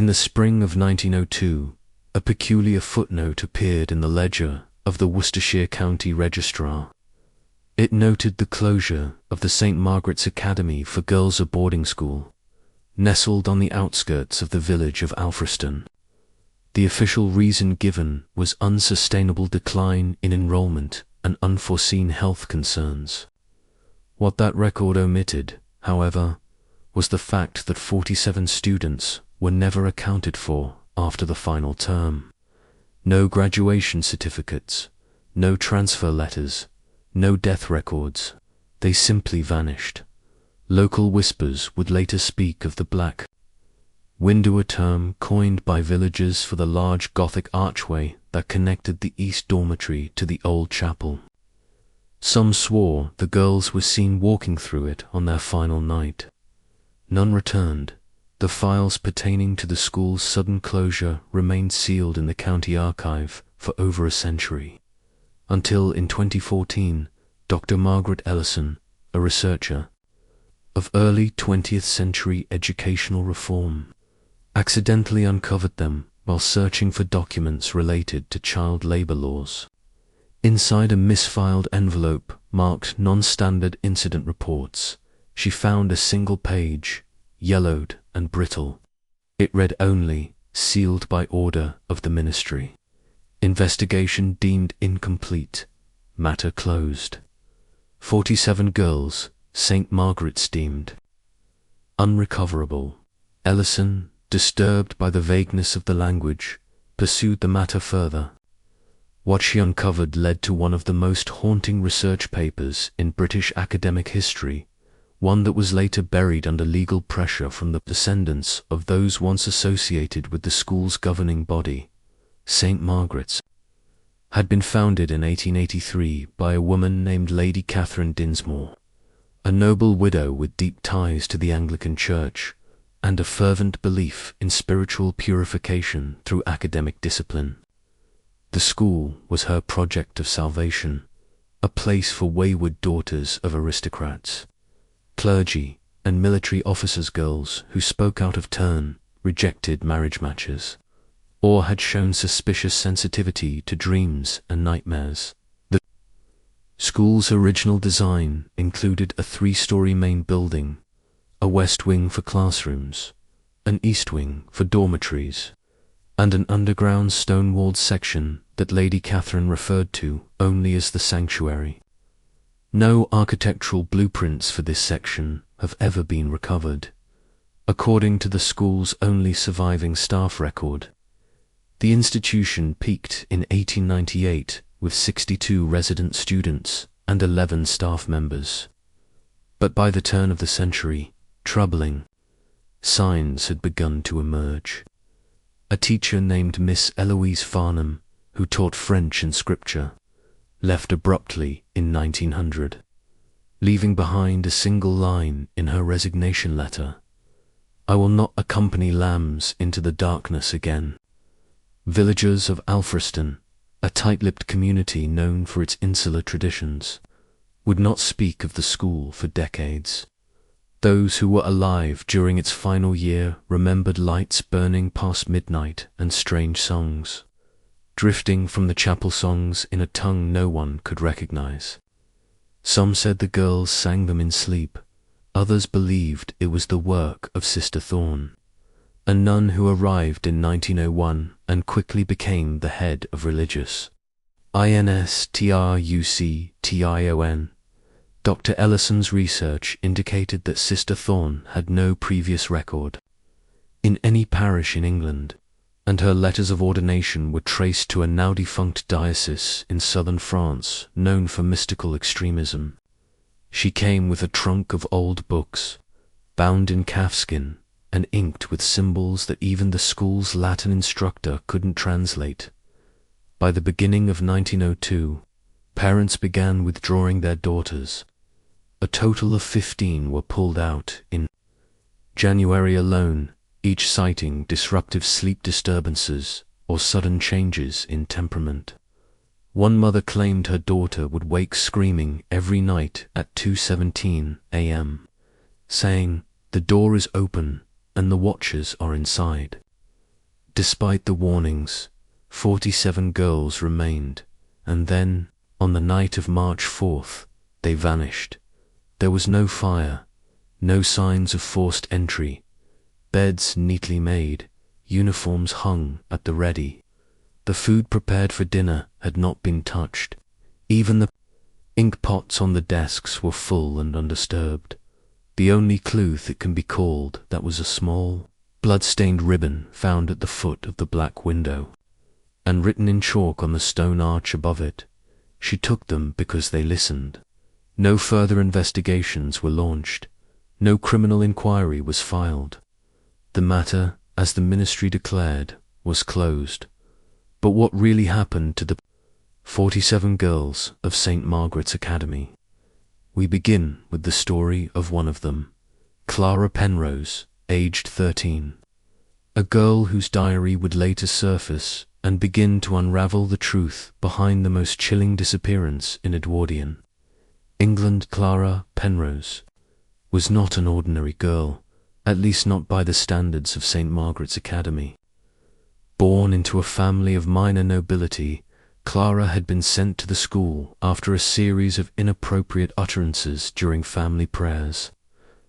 In the spring of 1902, a peculiar footnote appeared in the ledger of the Worcestershire County Registrar. It noted the closure of the St. Margaret's Academy for Girls, a boarding school, nestled on the outskirts of the village of Alfriston. The official reason given was unsustainable decline in enrollment and unforeseen health concerns. What that record omitted, however, was the fact that 47 students were never accounted for after the final term. No graduation certificates, no transfer letters, no death records. They simply vanished. Local whispers would later speak of the black window, a term coined by villagers for the large Gothic archway that connected the east dormitory to the old chapel. Some swore the girls were seen walking through it on their final night. None returned. The files pertaining to the school's sudden closure remained sealed in the county archive for over a century, until in 2014, Dr. Margaret Ellison, a researcher of early 20th century educational reform, accidentally uncovered them while searching for documents related to child labor laws. Inside a misfiled envelope marked non-standard incident reports, she found a single page, yellowed and brittle. It read only, "Sealed by order of the ministry. Investigation deemed incomplete. Matter closed. 47 girls, St. Margaret's deemed unrecoverable." Ellison, disturbed by the vagueness of the language, pursued the matter further. What she uncovered led to one of the most haunting research papers in British academic history, one that was later buried under legal pressure from the descendants of those once associated with the school's governing body. St. Margaret's had been founded in 1883 by a woman named Lady Catherine Dinsmore, a noble widow with deep ties to the Anglican Church and a fervent belief in spiritual purification through academic discipline. The school was her project of salvation, a place for wayward daughters of aristocrats, clergy, and military officers' girls who spoke out of turn, rejected marriage matches, or had shown suspicious sensitivity to dreams and nightmares. The school's original design included a 3-story main building, a west wing for classrooms, an east wing for dormitories, and an underground stone-walled section that Lady Catherine referred to only as the sanctuary. No architectural blueprints for this section have ever been recovered. According to the school's only surviving staff record, the institution peaked in 1898 with 62 resident students and 11 staff members. But by the turn of the century, troubling signs had begun to emerge. A teacher named Miss Eloise Farnham, who taught French and scripture, left abruptly in 1900, leaving behind a single line in her resignation letter: "I will not accompany lambs into the darkness again." Villagers of Alfriston, a tight-lipped community known for its insular traditions, would not speak of the school for decades. Those who were alive during its final year remembered lights burning past midnight and strange songs, drifting from the chapel songs in a tongue no one could recognize. Some said the girls sang them in sleep. Others believed it was the work of Sister Thorne, a nun who arrived in 1901 and quickly became the head of religious Instruction. Dr. Ellison's research indicated that Sister Thorne had no previous record in any parish in England, and her letters of ordination were traced to a now-defunct diocese in southern France known for mystical extremism. She came with a trunk of old books, bound in calfskin and inked with symbols that even the school's Latin instructor couldn't translate. By the beginning of 1902, parents began withdrawing their daughters. A total of 15 were pulled out in January alone, each citing disruptive sleep disturbances or sudden changes in temperament. One mother claimed her daughter would wake screaming every night at 2:17 a.m., saying, "The door is open and the watchers are inside." Despite the warnings, 47 girls remained, and then, on the night of March 4th, they vanished. There was no fire, no signs of forced entry, beds neatly made, uniforms hung at the ready. The food prepared for dinner had not been touched. Even the ink pots on the desks were full and undisturbed. The only clue that can be called that was a small, blood-stained ribbon found at the foot of the black window, and written in chalk on the stone arch above it. She took them because they listened. No further investigations were launched. No criminal inquiry was filed. The matter, as the ministry declared, was closed. But what really happened to the 47 girls of St. Margaret's Academy? We begin with the story of one of them, Clara Penrose, aged 13. A girl whose diary would later surface and begin to unravel the truth behind the most chilling disappearance in Edwardian England. Clara Penrose was not an ordinary girl, at least not by the standards of St. Margaret's Academy. Born into a family of minor nobility, Clara had been sent to the school after a series of inappropriate utterances during family prayers.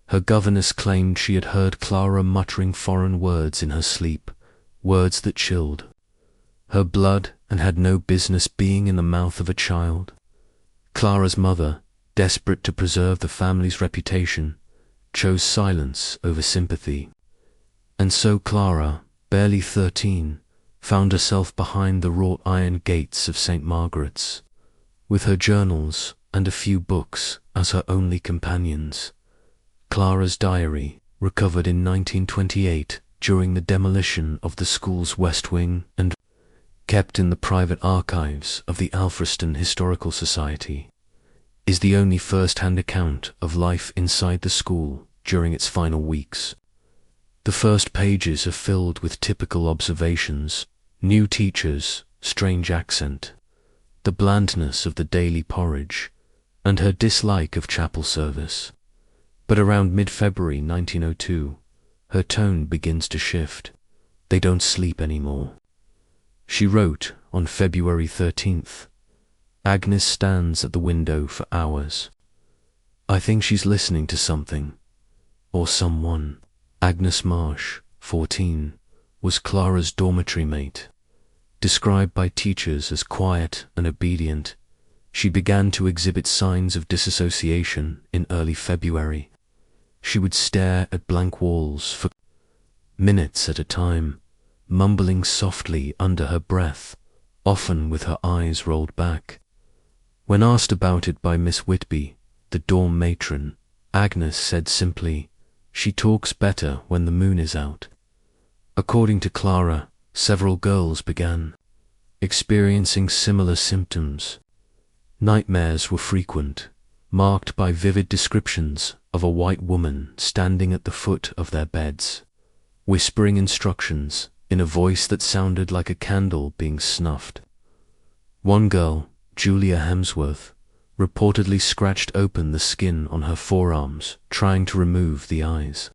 Her governess claimed she had heard Clara muttering foreign words in her sleep, words that chilled her blood and had no business being in the mouth of a child. Clara's mother, desperate to preserve the family's reputation, chose silence over sympathy. And so Clara, barely 13, found herself behind the wrought iron gates of St. Margaret's, with her journals and a few books as her only companions. Clara's diary, recovered in 1928 during the demolition of the school's West Wing and kept in the private archives of the Alfriston Historical Society, is the only first-hand account of life inside the school during its final weeks. The first pages are filled with typical observations: new teachers, strange accent, the blandness of the daily porridge, and her dislike of chapel service. But around mid-February 1902, her tone begins to shift. They don't sleep anymore. She wrote on February 13th, Agnes stands at the window for hours. I think she's listening to something, or someone. Agnes Marsh, 14, was Clara's dormitory mate. Described by teachers as quiet and obedient, she began to exhibit signs of disassociation in early February. She would stare at blank walls for minutes at a time, mumbling softly under her breath, often with her eyes rolled back. When asked about it by Miss Whitby, the dorm matron, Agnes said simply, "She talks better when the moon is out." According to Clara, several girls began experiencing similar symptoms. Nightmares were frequent, marked by vivid descriptions of a white woman standing at the foot of their beds, whispering instructions in a voice that sounded like a candle being snuffed. One girl, Julia Hemsworth, reportedly scratched open the skin on her forearms, trying to remove the eyes.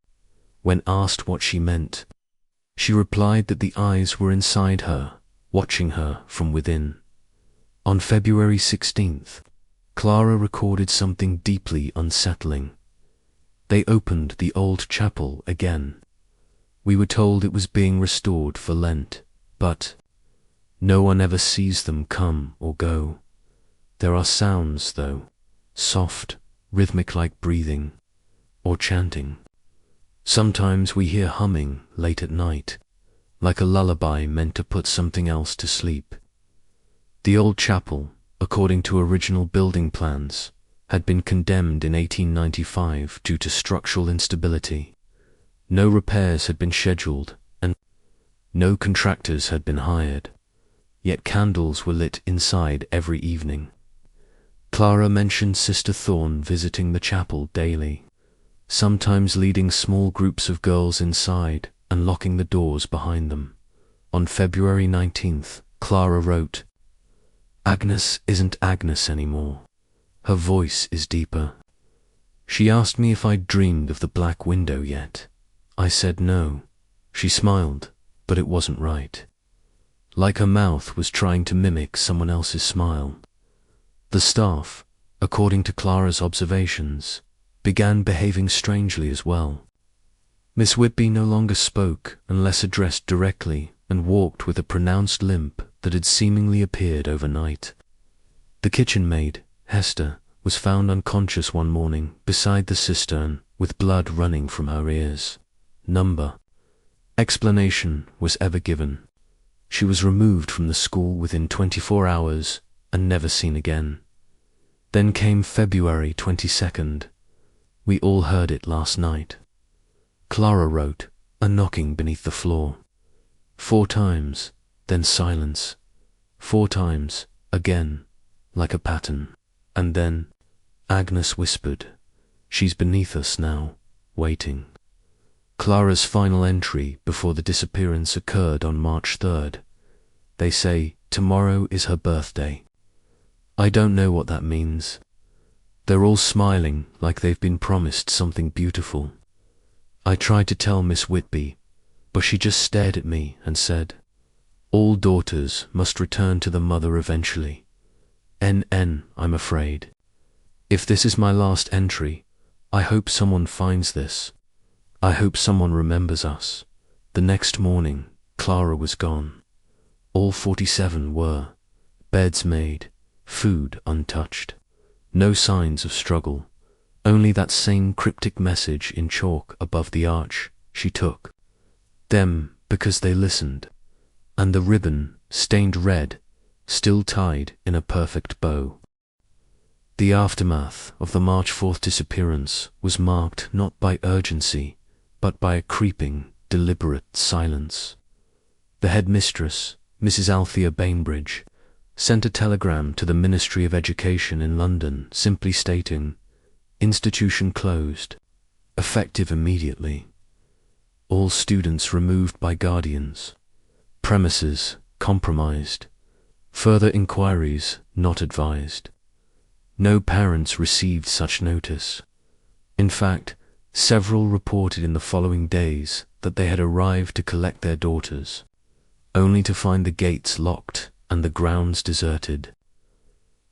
When asked what she meant, she replied that the eyes were inside her, watching her from within. On February 16th, Clara recorded something deeply unsettling. They opened the old chapel again. We were told it was being restored for Lent, but no one ever sees them come or go. There are sounds, though, soft, rhythmic like breathing or chanting. Sometimes we hear humming late at night, like a lullaby meant to put something else to sleep. The old chapel, according to original building plans, had been condemned in 1895 due to structural instability. No repairs had been scheduled and no contractors had been hired, yet candles were lit inside every evening. Clara mentioned Sister Thorne visiting the chapel daily, sometimes leading small groups of girls inside and locking the doors behind them. On February 19th, Clara wrote, "Agnes isn't Agnes anymore. Her voice is deeper. She asked me if I'd dreamed of the black window yet. I said no. She smiled, but it wasn't right. Like her mouth was trying to mimic someone else's smile. The staff, according to Clara's observations, began behaving strangely as well. Miss Whitby no longer spoke unless addressed directly and walked with a pronounced limp that had seemingly appeared overnight. The kitchen maid, Hester, was found unconscious one morning beside the cistern with blood running from her ears. Number explanation was ever given. She was removed from the school within 24 hours and never seen again. Then came February 22nd. We all heard it last night. Clara wrote, a knocking beneath the floor. 4 times, then silence. 4 times, again, like a pattern. And then, Agnes whispered, she's beneath us now, waiting. Clara's final entry before the disappearance occurred on March 3rd. They say tomorrow is her birthday. I don't know what that means. They're all smiling like they've been promised something beautiful. I tried to tell Miss Whitby, but she just stared at me and said, all daughters must return to the mother eventually. NN, I'm afraid. If this is my last entry, I hope someone finds this. I hope someone remembers us. The next morning, Clara was gone. All 47 were. Beds made, food untouched. No signs of struggle. Only that same cryptic message in chalk above the arch she took. Them because they listened. And the ribbon, stained red, still tied in a perfect bow. The aftermath of the March 4th disappearance was marked not by urgency, but by a creeping, deliberate silence. The headmistress, Mrs. Althea Bainbridge, sent a telegram to the Ministry of Education in London simply stating, institution closed, effective immediately. All students removed by guardians. Premises compromised. Further inquiries not advised. No parents received such notice. In fact, several reported in the following days that they had arrived to collect their daughters, only to find the gates locked and the grounds deserted.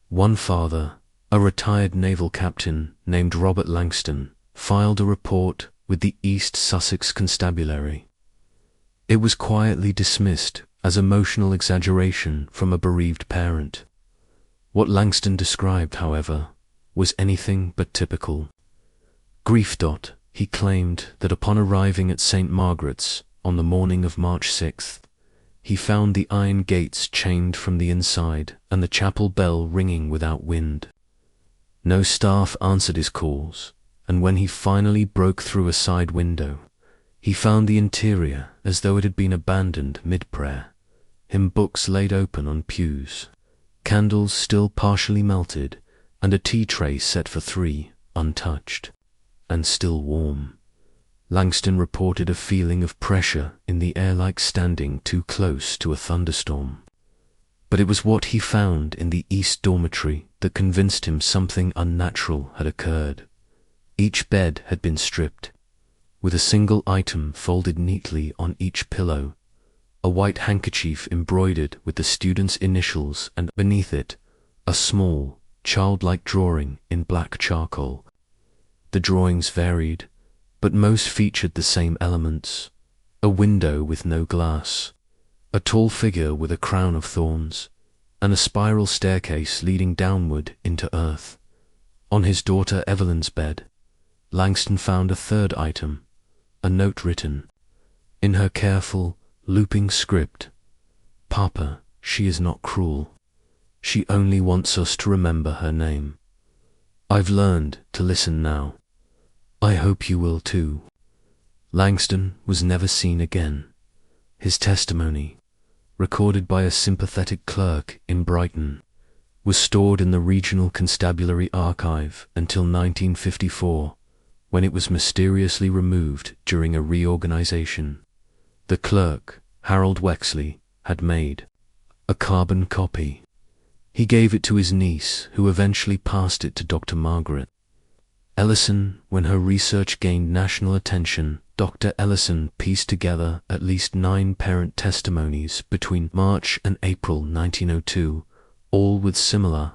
One father, a retired naval captain named Robert Langston, filed a report with the East Sussex Constabulary. It was quietly dismissed as emotional exaggeration from a bereaved parent. What Langston described, however, was anything but typical. Grief. He claimed that upon arriving at St. Margaret's on the morning of March 6th, he found the iron gates chained from the inside and the chapel bell ringing without wind. No staff answered his calls, and when he finally broke through a side window, he found the interior as though it had been abandoned mid-prayer, hymn books laid open on pews, candles still partially melted, and a tea tray set for 3, untouched, and still warm. Langston reported a feeling of pressure in the air like standing too close to a thunderstorm. But it was what he found in the East Dormitory that convinced him something unnatural had occurred. Each bed had been stripped, with a single item folded neatly on each pillow, a white handkerchief embroidered with the student's initials, and beneath it, a small, childlike drawing in black charcoal. The drawings varied, but most featured the same elements: a window with no glass, a tall figure with a crown of thorns, and a spiral staircase leading downward into earth. On his daughter Evelyn's bed, Langston found a third item, a note written, in her careful, looping script, "Papa, she is not cruel. She only wants us to remember her name. I've learned to listen now. I hope you will too." Langston was never seen again. His testimony, recorded by a sympathetic clerk in Brighton, was stored in the Regional Constabulary Archive until 1954, when it was mysteriously removed during a reorganization. The clerk, Harold Wexley, had made a carbon copy. He gave it to his niece, who eventually passed it to Dr. Margaret. Ellison, when her research gained national attention, Dr. Ellison pieced together at least 9 parent testimonies between March and April 1902, all with similar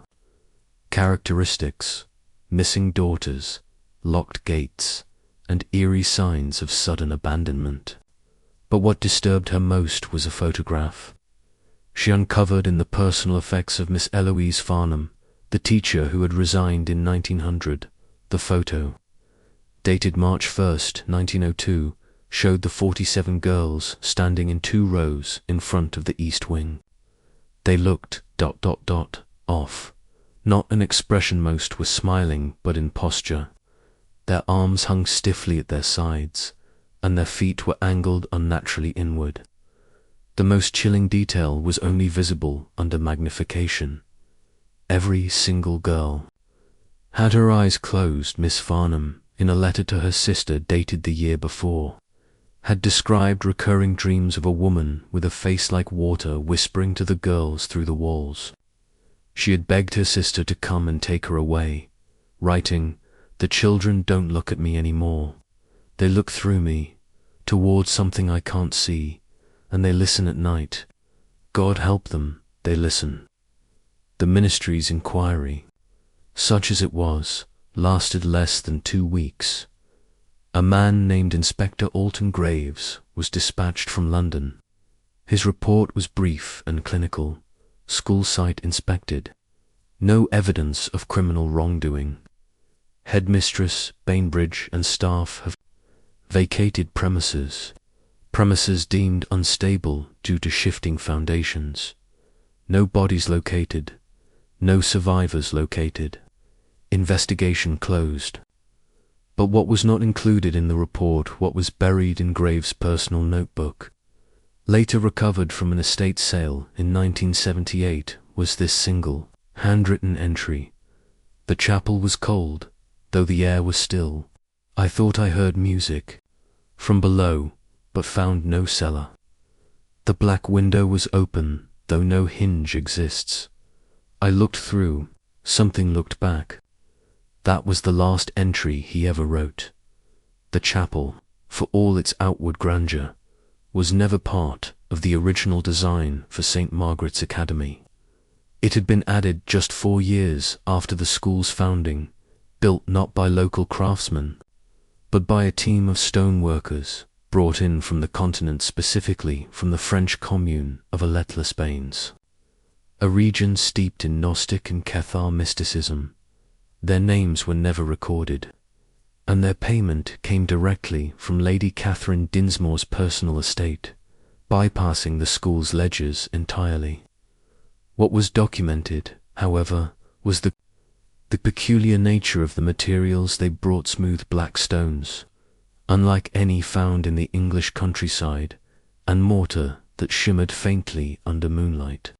characteristics: missing daughters, locked gates, and eerie signs of sudden abandonment. But what disturbed her most was a photograph she uncovered in the personal effects of Miss Eloise Farnham, the teacher who had resigned in 1900. The photo, dated March 1st, 1902, showed the 47 girls standing in 2 rows in front of the east wing. They looked ... off. Not an expression. Most were smiling, but in posture. Their arms hung stiffly at their sides, and their feet were angled unnaturally inward. The most chilling detail was only visible under magnification. Every single girl had her eyes closed. Miss Farnham, in a letter to her sister dated the year before, had described recurring dreams of a woman with a face like water whispering to the girls through the walls. She had begged her sister to come and take her away, writing, "The children don't look at me anymore. They look through me, towards something I can't see, and they listen at night. God help them, they listen." The ministry's inquiry, such as it was, lasted less than 2 weeks. A man named Inspector Alton Graves was dispatched from London. His report was brief and clinical. School site inspected. No evidence of criminal wrongdoing. Headmistress, Bainbridge, and staff have vacated premises. Premises deemed unstable due to shifting foundations. No bodies located. No survivors located. Investigation closed. But what was not included in the report, what was buried in Graves' personal notebook, later recovered from an estate sale in 1978, was this single, handwritten entry. "The chapel was cold, though the air was still. I thought I heard music from below, but found no cellar. The black window was open, though no hinge exists. I looked through, something looked back." That was the last entry he ever wrote. The chapel, for all its outward grandeur, was never part of the original design for St. Margaret's Academy. It had been added just 4 years after the school's founding, built not by local craftsmen, but by a team of stone workers brought in from the continent, specifically from the French commune of Alet-les-Bains, a region steeped in Gnostic and Cathar mysticism. Their names were never recorded, and their payment came directly from Lady Catherine Dinsmore's personal estate, bypassing the school's ledgers entirely. What was documented, however, was the peculiar nature of the materials they brought: smooth black stones, unlike any found in the English countryside, and mortar that shimmered faintly under moonlight.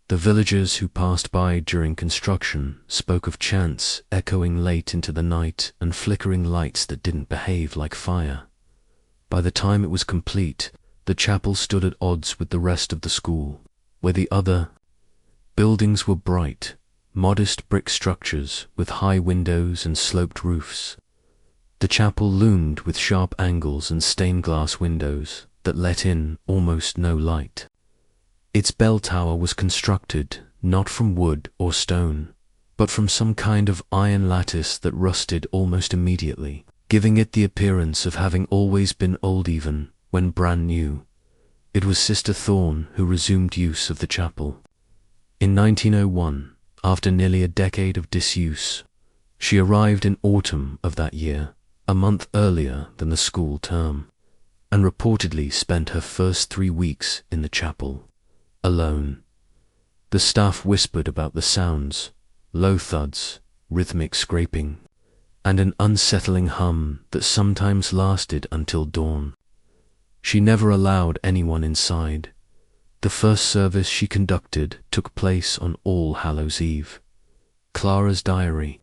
The villagers who passed by during construction spoke of chants echoing late into the night and flickering lights that didn't behave like fire. By the time it was complete, the chapel stood at odds with the rest of the school, where the other buildings were bright, modest brick structures with high windows and sloped roofs. The chapel loomed with sharp angles and stained glass windows that let in almost no light. Its bell tower was constructed not from wood or stone, but from some kind of iron lattice that rusted almost immediately, giving it the appearance of having always been old even when brand new. It was Sister Thorne who resumed use of the chapel. In 1901, after nearly a decade of disuse, she arrived in autumn of that year, a month earlier than the school term, and reportedly spent her first 3 weeks in the chapel, alone. The staff whispered about the sounds, low thuds, rhythmic scraping, and an unsettling hum that sometimes lasted until dawn. She never allowed anyone inside. The first service she conducted took place on All Hallows Eve. Clara's diary,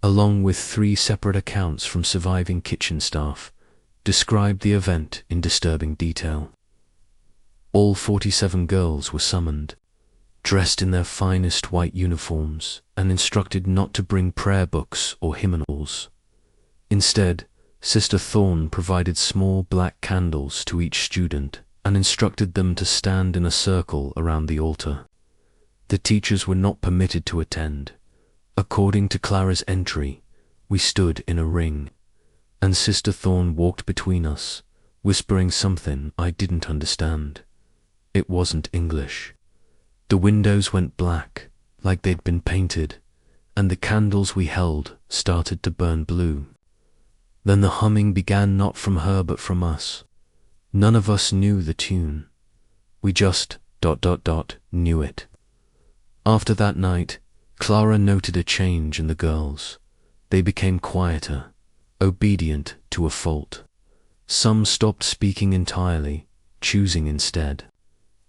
along with 3 separate accounts from surviving kitchen staff, described the event in disturbing detail. All 47 girls were summoned, dressed in their finest white uniforms, and instructed not to bring prayer books or hymnals. Instead, Sister Thorne provided small black candles to each student and instructed them to stand in a circle around the altar. The teachers were not permitted to attend. According to Clara's entry, we stood in a ring, and Sister Thorne walked between us, whispering something I didn't understand. It wasn't English. The windows went black, like they'd been painted, and the candles we held started to burn blue. Then the humming began, not from her but from us. None of us knew the tune. We just ... knew it. After that night, Clara noted a change in the girls. They became quieter, obedient to a fault. Some stopped speaking entirely, choosing instead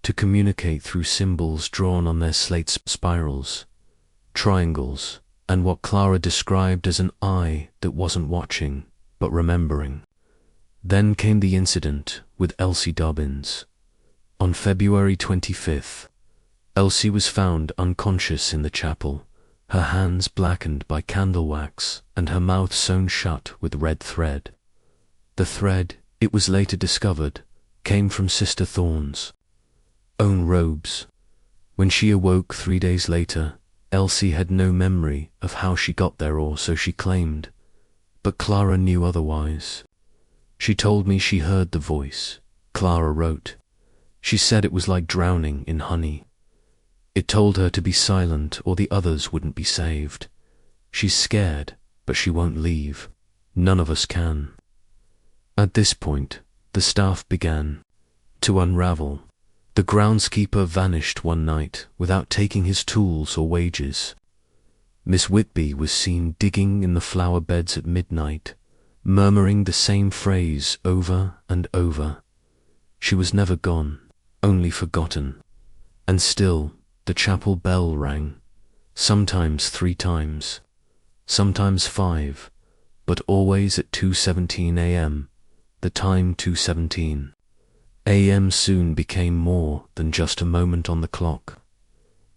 to communicate through symbols drawn on their slate spirals, triangles, and what Clara described as an eye that wasn't watching, but remembering. Then came the incident with Elsie Dobbins. On February 25th, Elsie was found unconscious in the chapel, her hands blackened by candle wax and her mouth sewn shut with red thread. The thread, it was later discovered, came from Sister Thorne's own robes. When she awoke 3 days later, Elsie had no memory of how she got there, or so she claimed, but Clara knew otherwise. She told me she heard the voice, Clara wrote. She said it was like drowning in honey. It told her to be silent or the others wouldn't be saved. She's scared, but she won't leave. None of us can. At this point, the staff began to unravel. The groundskeeper vanished one night without taking his tools or wages. Miss Whitby was seen digging in the flower beds at midnight, murmuring the same phrase over and over. She was never gone, only forgotten. And still, the chapel bell rang, sometimes 3 times, sometimes 5, but always at 2:17 a.m., the time 2:17. a.m. soon became more than just a moment on the clock.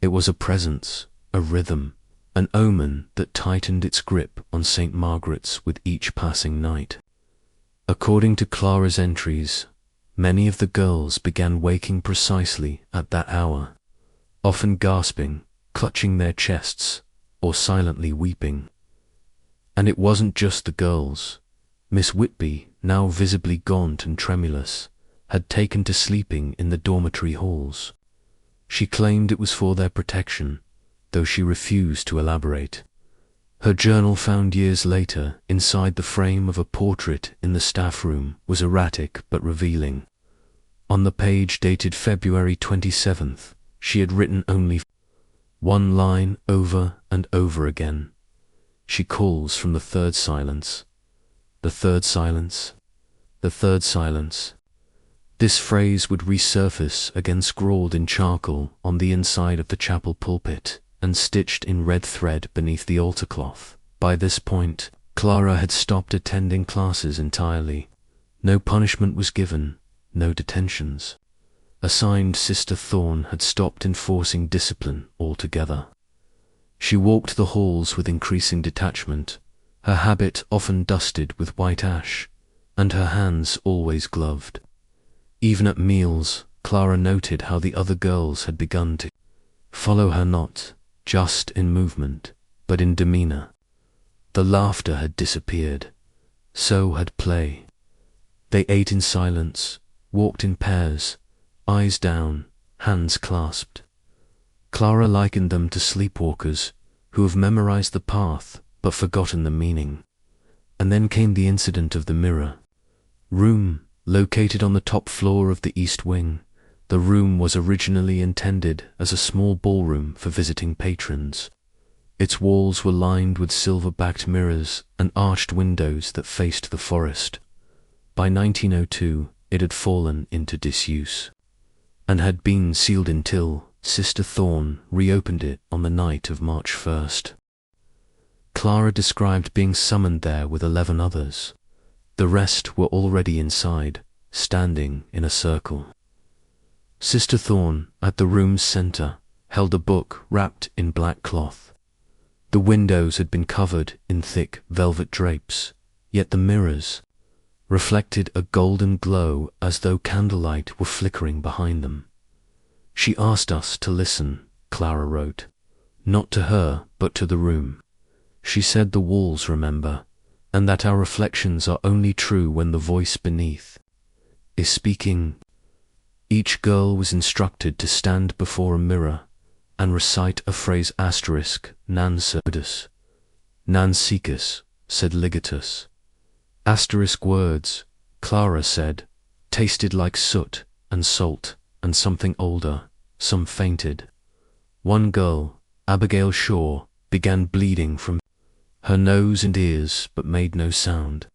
It was a presence, a rhythm, an omen that tightened its grip on St. Margaret's with each passing night. According to Clara's entries, many of the girls began waking precisely at that hour, often gasping, clutching their chests, or silently weeping. And it wasn't just the girls. Miss Whitby, now visibly gaunt and tremulous, had taken to sleeping in the dormitory halls. She claimed it was for their protection, though she refused to elaborate. Her journal, found years later inside the frame of a portrait in the staff room, was erratic but revealing. On the page dated February 27th, she had written only one line over and over again. She calls from the third silence. The third silence. The third silence. This phrase would resurface again, scrawled in charcoal on the inside of the chapel pulpit and stitched in red thread beneath the altar cloth. By this point, Clara had stopped attending classes entirely. No punishment was given, no detentions. Assigned Sister Thorne had stopped enforcing discipline altogether. She walked the halls with increasing detachment, her habit often dusted with white ash, and her hands always gloved. Even at meals, Clara noted how the other girls had begun to follow her, not just in movement, but in demeanor. The laughter had disappeared. So had play. They ate in silence, walked in pairs, eyes down, hands clasped. Clara likened them to sleepwalkers who have memorized the path but forgotten the meaning. And then came the incident of the mirror. Room, located on the top floor of the east wing. The room was originally intended as a small ballroom for visiting patrons. Its walls were lined with silver-backed mirrors and arched windows that faced the forest. By 1902, it had fallen into disuse, and had been sealed until Sister Thorne reopened it on the night of March 1st. Clara described being summoned there with 11 others. The rest were already inside, standing in a circle. Sister Thorne, at the room's center, held a book wrapped in black cloth. The windows had been covered in thick velvet drapes, Yet the mirrors reflected a golden glow as though candlelight were flickering behind them. She asked us to listen, Clara wrote. Not to her, but to the room. She said the walls remember, and that our reflections are only true when the voice beneath is speaking. Each girl was instructed to stand before a mirror and recite a phrase nan servidus, nan secus, said Ligatus. Words, Clara said, tasted like soot and salt and something older. Some fainted. One girl, Abigail Shaw, began bleeding from her nose and ears but made no sound.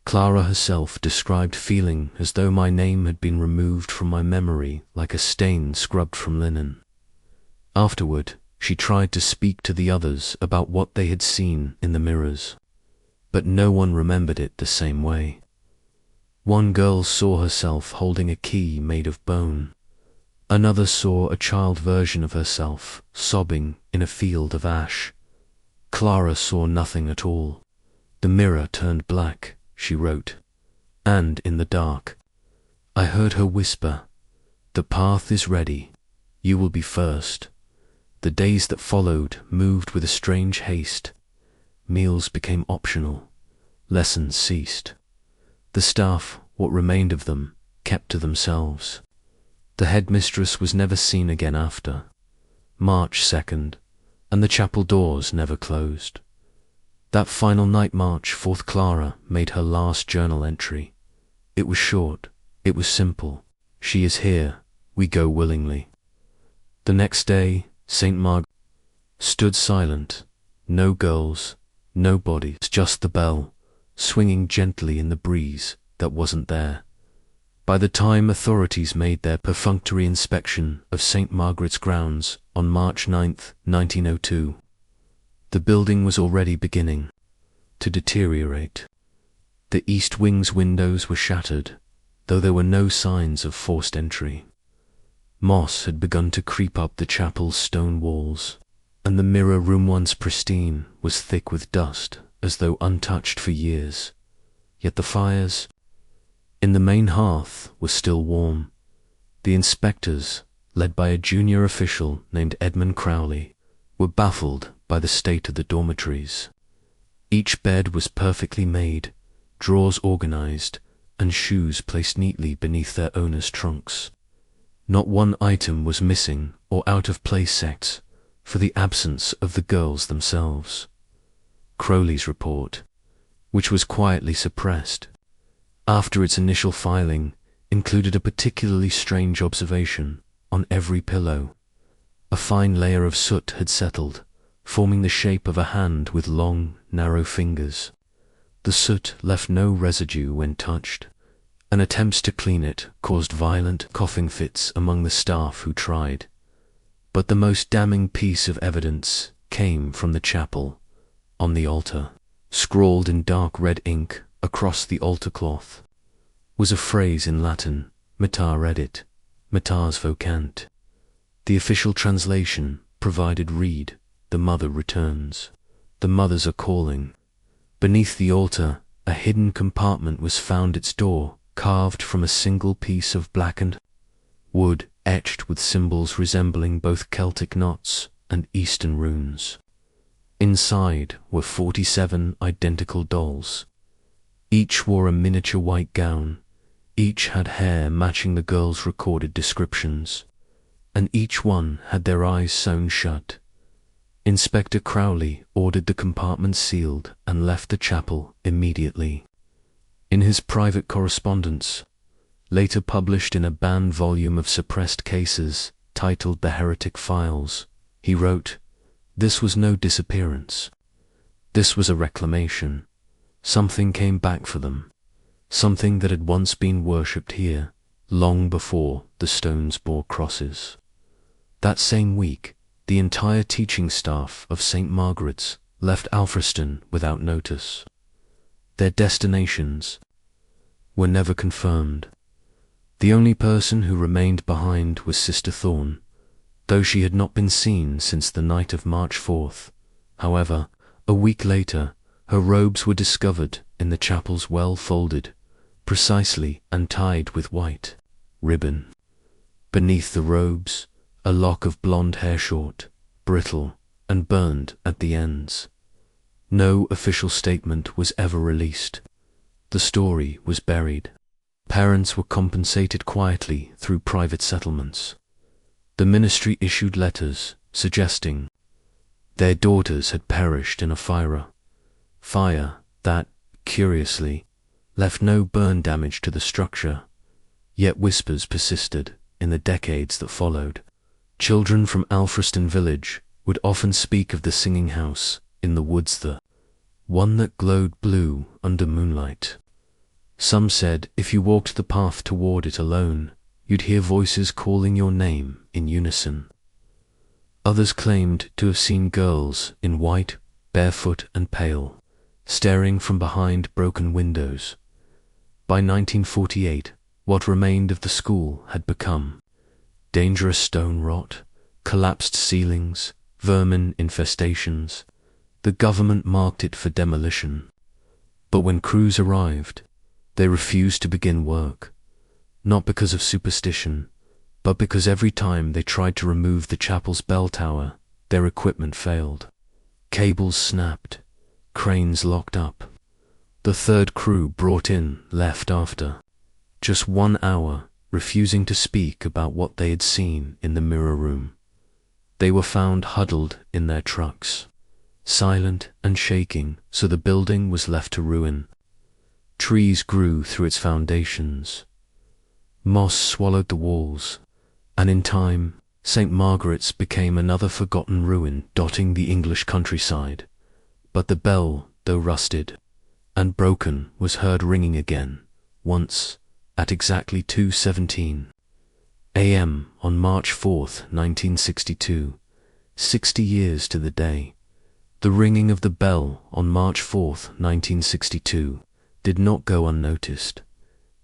Clara herself described feeling as though my name had been removed from my memory like a stain scrubbed from linen. Afterward, she tried to speak to the others about what they had seen in the mirrors, but no one remembered it the same way. One girl saw herself holding a key made of bone. Another saw a child version of herself sobbing in a field of ash. Clara saw nothing at all. The mirror turned black, she wrote, and in the dark, I heard her whisper, "The path is ready. You will be first." The days that followed moved with a strange haste. Meals became optional. Lessons ceased. The staff, what remained of them, kept to themselves. The headmistress was never seen again after. March 2nd, and the chapel doors never closed. That final night March 4th, Clara made her last journal entry. It was short, it was simple. She is here, we go willingly. The next day, St. Margaret stood silent. No girls, no bodies, just the bell, swinging gently in the breeze that wasn't there. By the time authorities made their perfunctory inspection of St. Margaret's grounds on March 9, 1902, the building was already beginning to deteriorate. The east wing's windows were shattered, though there were no signs of forced entry. Moss had begun to creep up the chapel's stone walls, and the mirror room, once pristine, was thick with dust, as though untouched for years. Yet the fires in the main hearth were still warm. The inspectors, led by a junior official named Edmund Crowley, were baffled by the state of the dormitories. Each bed was perfectly made, drawers organized, and shoes placed neatly beneath their owners' trunks. Not one item was missing or out of place except for the absence of the girls themselves. Crowley's report, which was quietly suppressed after its initial filing, included a particularly strange observation on every pillow. A fine layer of soot had settled, forming the shape of a hand with long, narrow fingers. The soot left no residue when touched, and attempts to clean it caused violent coughing fits among the staff who tried. But the most damning piece of evidence came from the chapel. On the altar, scrawled in dark red ink across the altar cloth, was a phrase in Latin, Mater edit, Mater's vocant. The official translation provided read, the mother returns. The mothers are calling. Beneath the altar, a hidden compartment was found, its door carved from a single piece of blackened wood, etched with symbols resembling both Celtic knots and Eastern runes. Inside were 47 identical dolls. Each wore a miniature white gown, each had hair matching the girls' recorded descriptions, and each one had their eyes sewn shut. Inspector Crowley ordered the compartment sealed and left the chapel immediately. In his private correspondence, later published in a banned volume of suppressed cases titled The Heretic Files, he wrote, "This was no disappearance. This was a reclamation. Something came back for them, something that had once been worshipped here, long before the stones bore crosses." That same week, the entire teaching staff of St. Margaret's left Alfriston without notice. Their destinations were never confirmed. The only person who remained behind was Sister Thorne, though she had not been seen since the night of March 4th. However, a week later, Her robes were discovered in the chapel's well folded, precisely and tied with white ribbon. Beneath the robes, a lock of blonde hair, short, brittle, and burned at the ends. No official statement was ever released. The story was buried. Parents were compensated quietly through private settlements. The ministry issued letters suggesting their daughters had perished in a fire that, curiously, left no burn damage to the structure. Yet whispers persisted in the decades that followed. Children from Alfriston village would often speak of the singing house in the woods, the one that glowed blue under moonlight. Some said if you walked the path toward it alone, you'd hear voices calling your name in unison. Others claimed to have seen girls in white, barefoot and pale, staring from behind broken windows. By 1948, what remained of the school had become dangerous stone rot, collapsed ceilings, vermin infestations. The government marked it for demolition. But when crews arrived, they refused to begin work, not because of superstition, but because every time they tried to remove the chapel's bell tower, their equipment failed. Cables snapped, cranes locked up. The third crew brought in left after just 1 hour, refusing to speak about what they had seen in the mirror room. They were found huddled in their trucks, silent and shaking, so the building was left to ruin. Trees grew through its foundations. Moss swallowed the walls, and in time, St. Margaret's became another forgotten ruin dotting the English countryside. But the bell, though rusted and broken, was heard ringing again, once, at exactly 2:17 a.m. on March 4th, 1962, 60 years to the day. The ringing of the bell on March 4th, 1962, did not go unnoticed.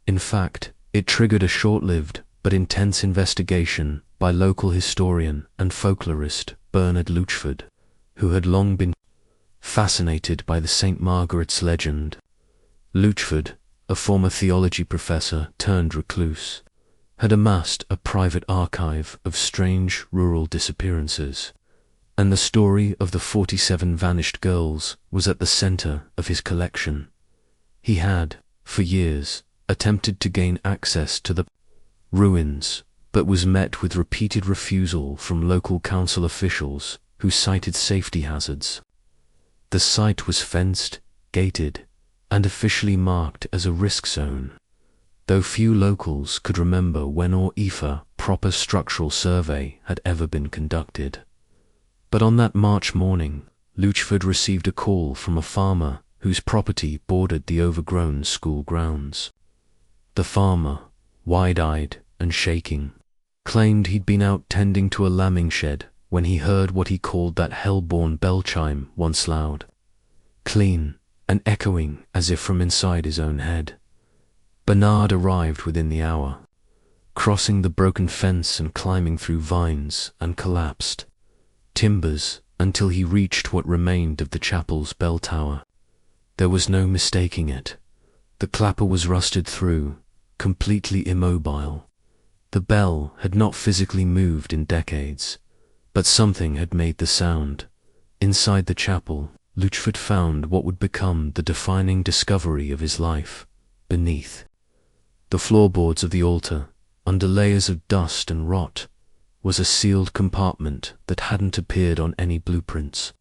In fact, it triggered a short-lived but intense investigation by local historian and folklorist Bernard Luchford, who had long been fascinated by the St. Margaret's legend. Luchford, a former theology professor turned recluse, had amassed a private archive of strange rural disappearances, and the story of the 47 vanished girls was at the center of his collection. He had, for years, attempted to gain access to the ruins, but was met with repeated refusal from local council officials who cited safety hazards. The site was fenced, gated, and officially marked as a risk zone, though few locals could remember when or if a proper structural survey had ever been conducted. But on that March morning, Luchford received a call from a farmer whose property bordered the overgrown school grounds. The farmer, wide-eyed and shaking, claimed he'd been out tending to a lambing shed when he heard what he called that hell-born bell chime once loud, clean, and echoing as if from inside his own head. Bernard arrived within the hour, crossing the broken fence and climbing through vines and collapsed timbers until he reached what remained of the chapel's bell tower. There was no mistaking it. The clapper was rusted through, completely immobile. The bell had not physically moved in decades, but something had made the sound. Inside the chapel, Luchford found what would become the defining discovery of his life. Beneath the floorboards of the altar, under layers of dust and rot, was a sealed compartment that hadn't appeared on any blueprints.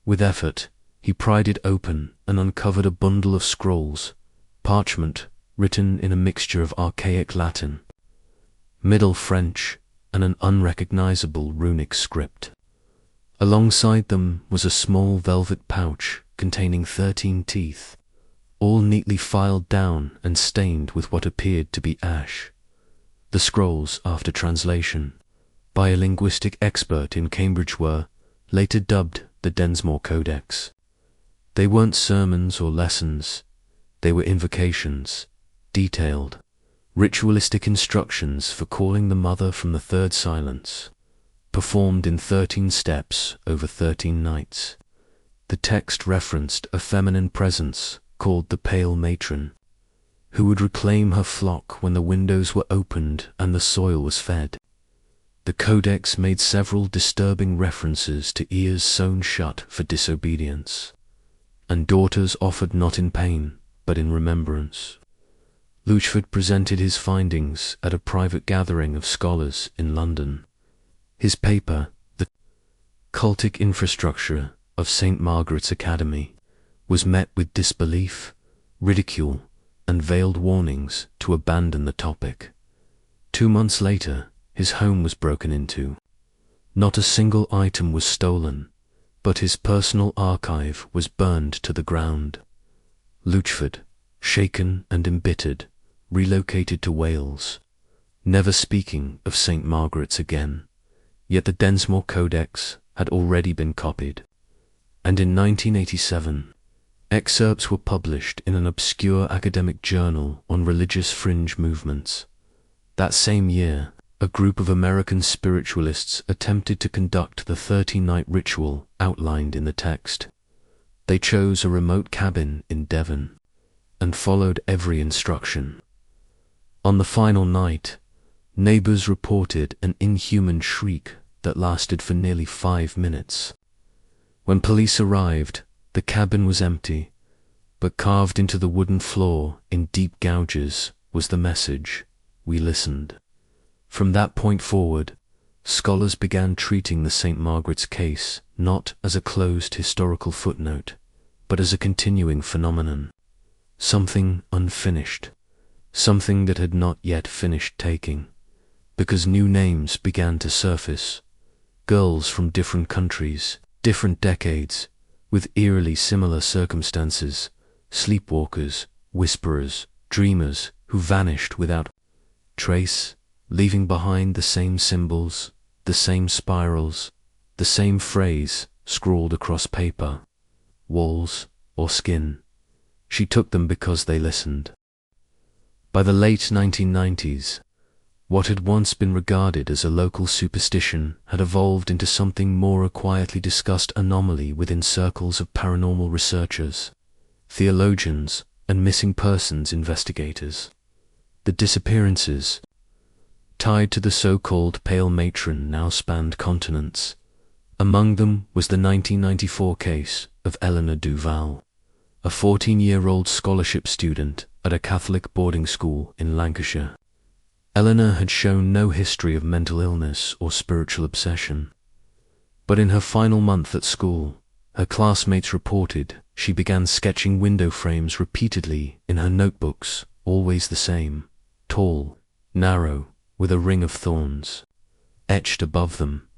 With effort, he pried it open and uncovered a bundle of scrolls, parchment written in a mixture of archaic Latin, Middle French, and an unrecognizable runic script. Alongside them was a small velvet pouch containing 13 teeth, all neatly filed down and stained with what appeared to be ash. The scrolls, after translation by a linguistic expert in Cambridge, were later dubbed the Densmore Codex. They weren't sermons or lessons, they were invocations, detailed, ritualistic instructions for calling the mother from the third silence, performed in 13 steps over 13 nights. The text referenced a feminine presence called the Pale Matron, who would reclaim her flock when the windows were opened and the soil was fed. The codex made several disturbing references to ears sewn shut for disobedience, and daughters offered not in pain, but in remembrance. Luchford presented his findings at a private gathering of scholars in London. His paper, The Cultic Infrastructure of St. Margaret's Academy, was met with disbelief, ridicule, and veiled warnings to abandon the topic. 2 months later, his home was broken into. Not a single item was stolen, but his personal archive was burned to the ground. Luchford, shaken and embittered, relocated to Wales, never speaking of St. Margaret's again. Yet the Densmore Codex had already been copied, and in 1987, excerpts were published in an obscure academic journal on religious fringe movements. That same year, a group of American spiritualists attempted to conduct the 30-night ritual outlined in the text. They chose a remote cabin in Devon and followed every instruction. On the final night, neighbors reported an inhuman shriek that lasted for nearly 5 minutes. When police arrived, the cabin was empty, but carved into the wooden floor in deep gouges was the message, "We listened." From that point forward, scholars began treating the St. Margaret's case not as a closed historical footnote, but as a continuing phenomenon, something unfinished, something that had not yet finished taking, because new names began to surface, girls from different countries, different decades, with eerily similar circumstances, sleepwalkers, whisperers, dreamers who vanished without trace, leaving behind the same symbols, the same spirals, the same phrase scrawled across paper, walls, or skin. She took them because they listened. By the late 1990s, what had once been regarded as a local superstition had evolved into something more a quietly discussed anomaly within circles of paranormal researchers, theologians, and missing persons investigators. The disappearances tied to the so-called Pale Matron now spanned continents. Among them was the 1994 case of Eleanor Duval, a 14-year-old scholarship student at a Catholic boarding school in Lancashire. Eleanor had shown no history of mental illness or spiritual obsession, but in her final month at school, her classmates reported she began sketching window frames repeatedly in her notebooks, always the same, tall, narrow, with a ring of thorns. Etched above them,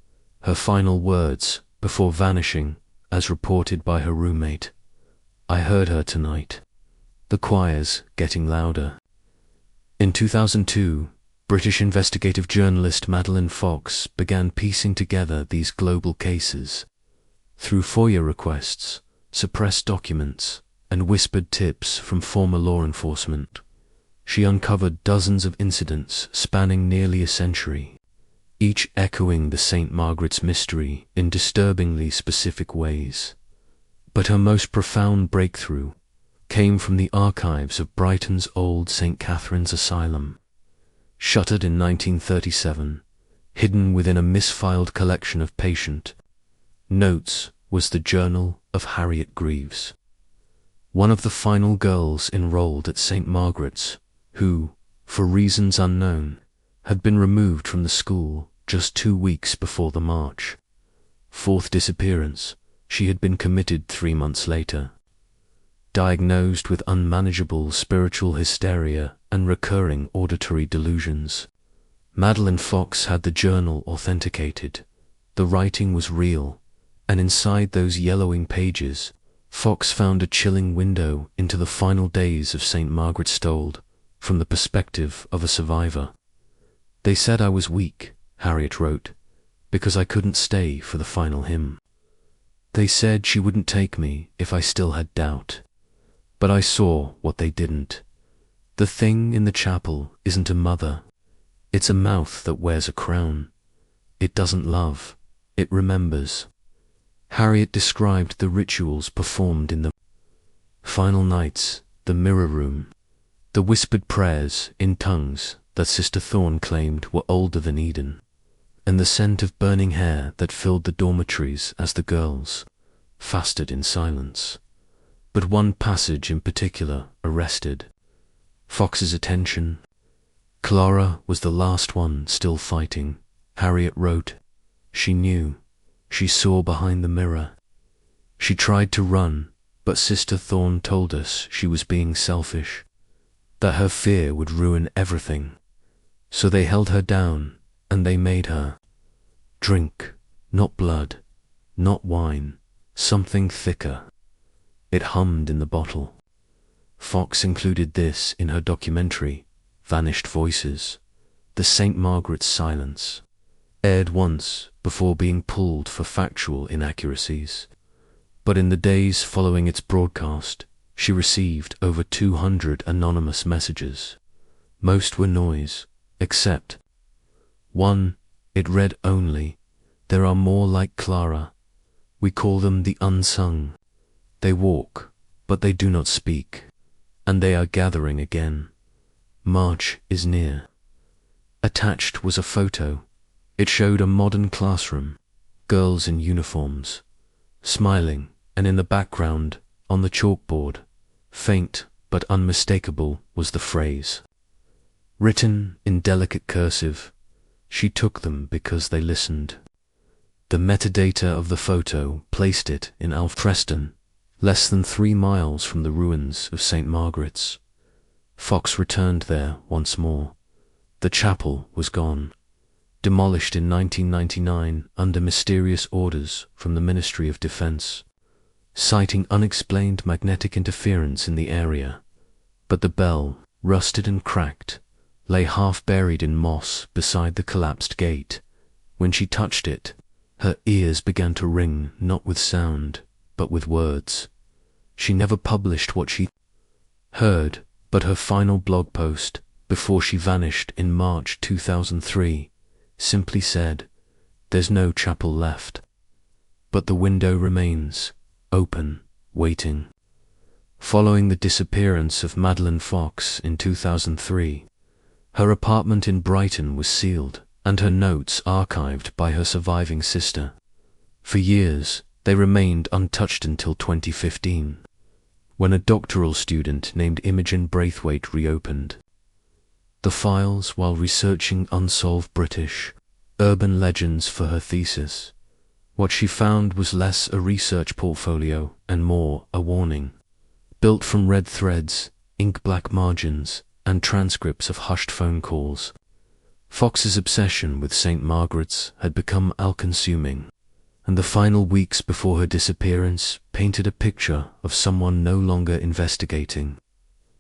her final words before vanishing, as reported by her roommate, "I heard her tonight. The choir's getting louder." In 2002, British investigative journalist Madeleine Fox began piecing together these global cases. Through FOIA requests, suppressed documents, and whispered tips from former law enforcement, she uncovered dozens of incidents spanning nearly a century, each echoing the St. Margaret's mystery in disturbingly specific ways. But her most profound breakthrough came from the archives of Brighton's old St. Catherine's Asylum. Shuttered in 1937, hidden within a misfiled collection of patient notes, was the journal of Harriet Greaves, one of the final girls enrolled at St. Margaret's, who, for reasons unknown, had been removed from the school just 2 weeks before the march. Fourth disappearance, she had been committed 3 months later. Diagnosed with unmanageable spiritual hysteria and recurring auditory delusions, Madeleine Fox had the journal authenticated. The writing was real, and inside those yellowing pages, Fox found a chilling window into the final days of St. Margaret's Stold from the perspective of a survivor. "They said I was weak," Harriet wrote, "because I couldn't stay for the final hymn. They said she wouldn't take me if I still had doubt. But I saw what they didn't. The thing in the chapel isn't a mother. It's a mouth that wears a crown. It doesn't love. It remembers." Harriet described the rituals performed in the final nights, the mirror room, the whispered prayers in tongues that Sister Thorne claimed were older than Eden, and the scent of burning hair that filled the dormitories as the girls fasted in silence. But one passage in particular arrested Fox's attention. Clara was the last one still fighting, Harriet wrote. She knew. She saw behind the mirror. She tried to run, but Sister Thorne told us she was being selfish, that her fear would ruin everything. So they held her down, and they made her drink, not blood, not wine, something thicker. It hummed in the bottle. Fox included this in her documentary, Vanished Voices. The St. Margaret's Silence aired once before being pulled for factual inaccuracies. But in the days following its broadcast, she received over 200 anonymous messages. Most were noise, except one. It read only, "There are more like Clara. We call them the unsung. They walk, but they do not speak, and they are gathering again. March is near." Attached was a photo. It showed a modern classroom, girls in uniforms, smiling, and in the background, on the chalkboard, faint but unmistakable, was the phrase. Written in delicate cursive, "She took them because they listened." The metadata of the photo placed it in Preston, less than 3 miles from the ruins of St. Margaret's. Fox returned there once more. The chapel was gone, demolished in 1999 under mysterious orders from the Ministry of Defense, citing unexplained magnetic interference in the area. But the bell, rusted and cracked, lay half buried in moss beside the collapsed gate. When she touched it, her ears began to ring not with sound, but with words. She never published what she heard, but her final blog post, before she vanished in March 2003, simply said, "There's no chapel left. But the window remains, open, waiting." Following the disappearance of Madeleine Fox in 2003, her apartment in Brighton was sealed and her notes archived by her surviving sister. For years, they remained untouched until 2015, when a doctoral student named Imogen Braithwaite reopened the files while researching unsolved British urban legends for her thesis. What she found was less a research portfolio and more a warning, built from red threads, ink-black margins, and transcripts of hushed phone calls. Fox's obsession with St. Margaret's had become all-consuming, and the final weeks before her disappearance painted a picture of someone no longer investigating,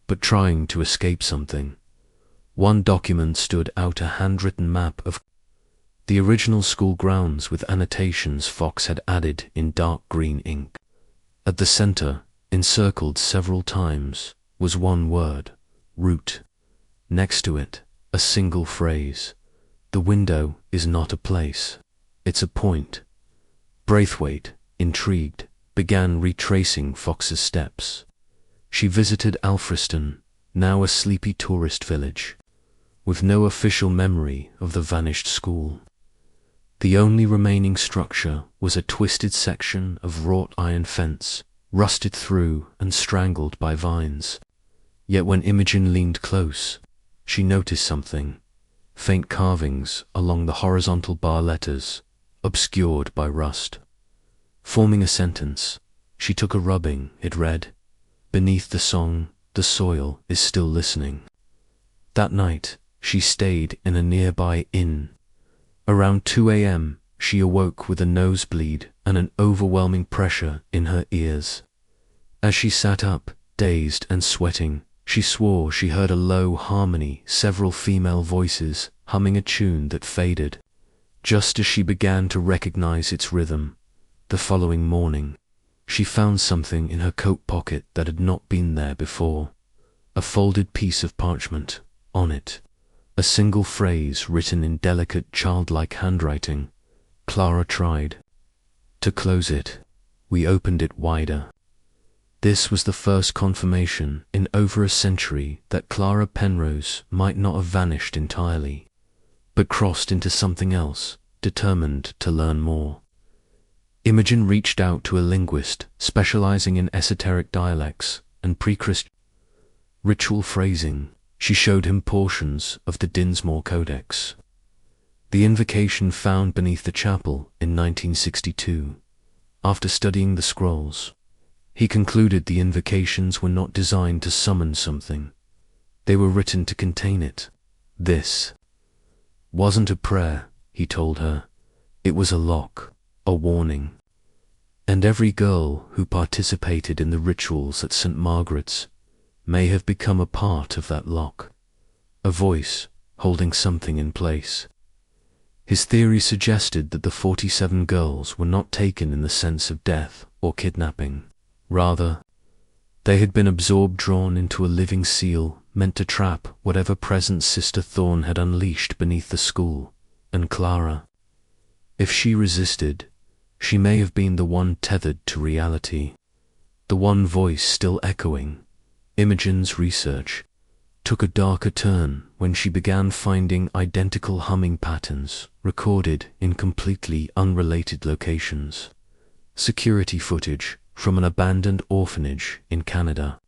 but trying to escape something. One document stood out, a handwritten map of the original school grounds with annotations Fox had added in dark green ink. At the center, encircled several times, was one word, route. Next to it, a single phrase, "The window is not a place, it's a point." Braithwaite, intrigued, began retracing Fox's steps. She visited Alfriston, now a sleepy tourist village, with no official memory of the vanished school. The only remaining structure was a twisted section of wrought iron fence, rusted through and strangled by vines. Yet when Imogen leaned close, she noticed something: faint carvings along the horizontal bar letters, obscured by rust. Forming a sentence, she took a rubbing. It read, "Beneath the song, the soil is still listening." That night, she stayed in a nearby inn. Around 2 a.m., she awoke with a nosebleed and an overwhelming pressure in her ears. As she sat up, dazed and sweating, she swore she heard a low harmony, several female voices humming a tune that faded, just as she began to recognize its rhythm. The following morning, she found something in her coat pocket that had not been there before: a folded piece of parchment. On it, a single phrase written in delicate childlike handwriting. Clara tried to close it, We opened it wider. This was the first confirmation in over a century that Clara Penrose might not have vanished entirely, but crossed into something else, determined to learn more. Imogen reached out to a linguist specializing in esoteric dialects and pre-Christian ritual phrasing. She showed him portions of the Dinsmore Codex, the invocation found beneath the chapel in 1962. After studying the scrolls, he concluded the invocations were not designed to summon something. They were written to contain it. This wasn't a prayer, he told her. It was a lock, a warning. And every girl who participated in the rituals at St. Margaret's may have become a part of that lock, a voice holding something in place. His theory suggested that the 47 girls were not taken in the sense of death or kidnapping. Rather, they had been absorbed, drawn into a living seal meant to trap whatever presence Sister Thorne had unleashed beneath the school. And Clara, if she resisted, she may have been the one tethered to reality, the one voice still echoing. Imogen's research took a darker turn when she began finding identical humming patterns recorded in completely unrelated locations. Security footage from an abandoned orphanage in Canada,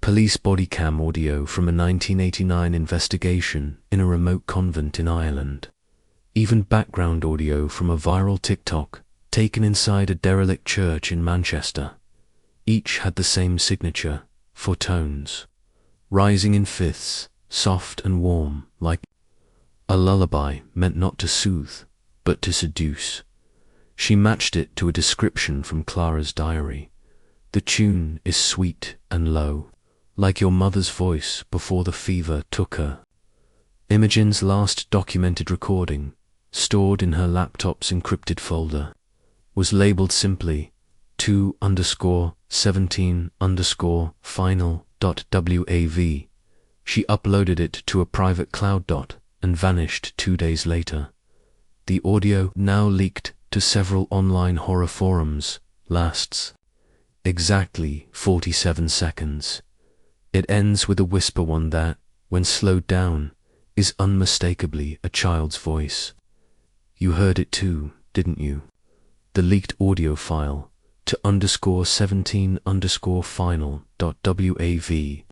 police body cam audio from a 1989 investigation in a remote convent in Ireland, even background audio from a viral TikTok taken inside a derelict church in Manchester. Each had the same signature, 4 tones, rising in fifths, soft and warm, like a lullaby meant not to soothe, but to seduce. She matched it to a description from Clara's diary. The tune is sweet and low, like your mother's voice before the fever took her. Imogen's last documented recording, stored in her laptop's encrypted folder, was labeled simply 2_17_final.wav. She uploaded it to a private cloud and vanished 2 days later. The audio, now leaked to several online horror forums, lasts exactly 47 seconds. It ends with a whisper, one that, when slowed down, is unmistakably a child's voice. You heard it too, didn't you? The leaked audio file to _17_final.wav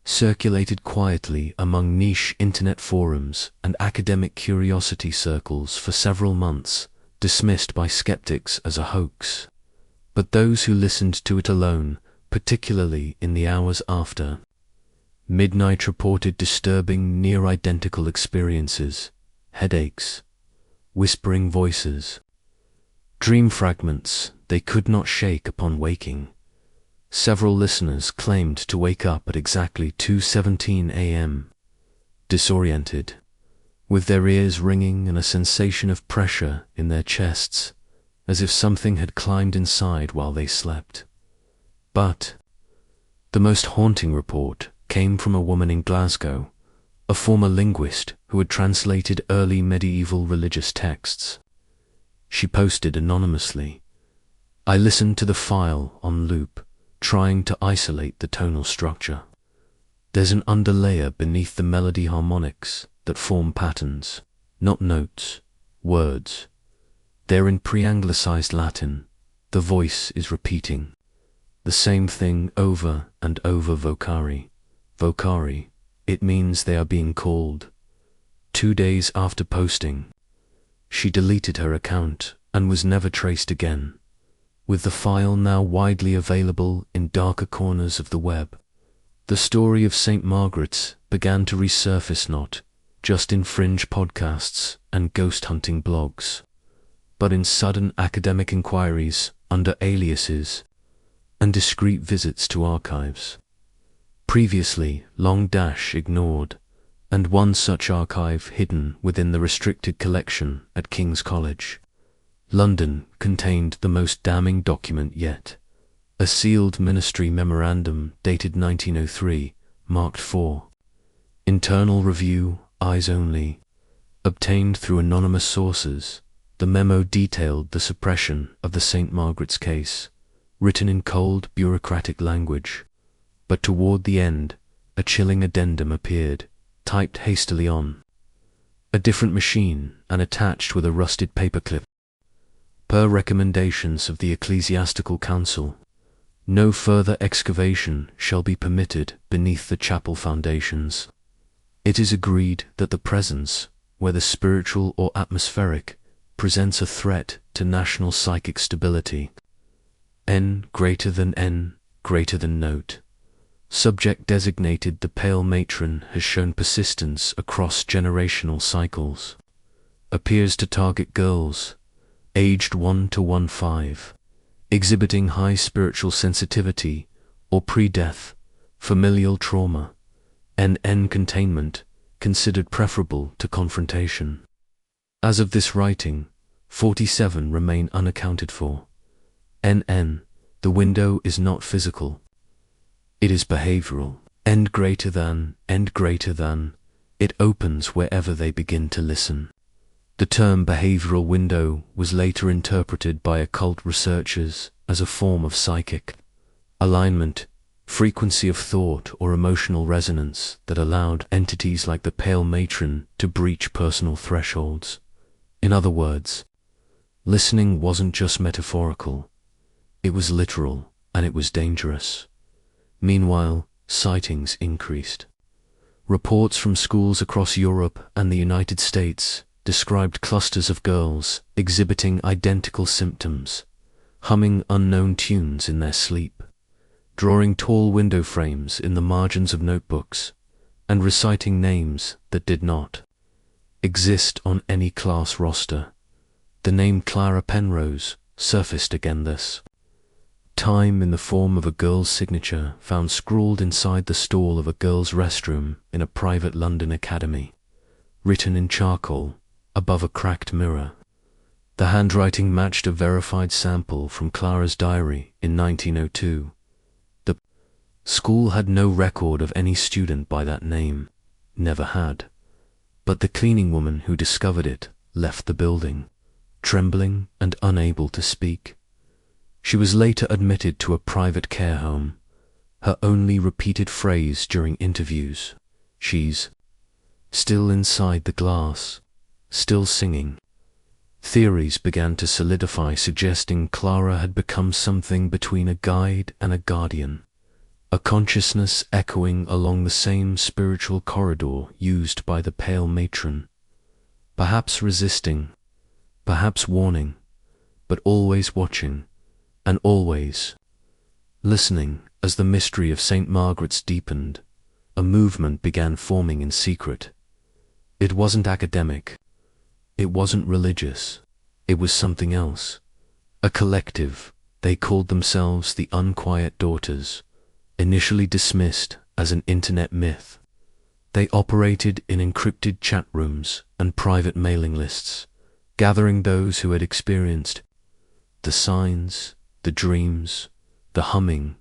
circulated quietly among niche internet forums and academic curiosity circles for several months, dismissed by skeptics as a hoax. But those who listened to it alone, particularly in the hours after midnight, reported disturbing near-identical experiences: headaches, whispering voices, dream fragments they could not shake upon waking. Several listeners claimed to wake up at exactly 2:17 a.m., disoriented, with their ears ringing and a sensation of pressure in their chests, as if something had climbed inside while they slept. But the most haunting report came from a woman in Glasgow, a former linguist who had translated early medieval religious texts. She posted anonymously, "I listened to the file on loop, trying to isolate the tonal structure. There's an underlayer beneath the melody harmonics that form patterns, not notes, words. They're in pre-anglicized Latin. The voice is repeating the same thing over and over. Vocari. Vocari. It means they are being called." 2 days after posting, she deleted her account and was never traced again. With the file now widely available in darker corners of the web, the story of St. Margaret's began to resurface, not just in fringe podcasts and ghost hunting blogs, but in sudden academic inquiries under aliases and discreet visits to archives, previously ignored, and one such archive hidden within the restricted collection at King's College, London, contained the most damning document yet: a sealed ministry memorandum dated 1903, marked for internal review, eyes only, obtained through anonymous sources. The memo detailed the suppression of the St. Margaret's case, written in cold, bureaucratic language. But toward the end, a chilling addendum appeared, typed hastily on a different machine and attached with a rusted paperclip. Per recommendations of the Ecclesiastical Council, no further excavation shall be permitted beneath the chapel foundations. It is agreed that the presence, whether spiritual or atmospheric, presents a threat to national psychic stability. N greater than note. Subject designated the pale matron has shown persistence across generational cycles. Appears to target girls, aged 1 to 15, exhibiting high spiritual sensitivity or pre-death, familial trauma, and containment considered preferable to confrontation. As of this writing, 47 remain unaccounted for. The window is not physical. It is behavioral. End greater than, it opens wherever they begin to listen. The term behavioral window was later interpreted by occult researchers as a form of psychic alignment, frequency of thought or emotional resonance that allowed entities like the pale matron to breach personal thresholds. In other words, listening wasn't just metaphorical, it was literal, and it was dangerous. Meanwhile, sightings increased. Reports from schools across Europe and the United States described clusters of girls exhibiting identical symptoms, humming unknown tunes in their sleep, drawing tall window frames in the margins of notebooks, and reciting names that did not exist on any class roster. The name Clara Penrose surfaced again this time in the form of a girl's signature found scrawled inside the stall of a girl's restroom in a private London academy, written in charcoal above a cracked mirror. The handwriting matched a verified sample from Clara's diary in 1902. The school had no record of any student by that name, never had, but the cleaning woman who discovered it left the building, trembling and unable to speak. She was later admitted to a private care home. Her only repeated phrase during interviews, "She's still inside the glass, still singing." Theories began to solidify, suggesting Clara had become something between a guide and a guardian, a consciousness echoing along the same spiritual corridor used by the pale matron, perhaps resisting, perhaps warning, but always watching, and always listening. As the mystery of St. Margaret's deepened, a movement began forming in secret. It wasn't academic. It wasn't religious. It was something else. A collective. They called themselves the Unquiet Daughters, initially dismissed as an internet myth. They operated in encrypted chat rooms and private mailing lists, gathering those who had experienced the signs, the dreams, the humming,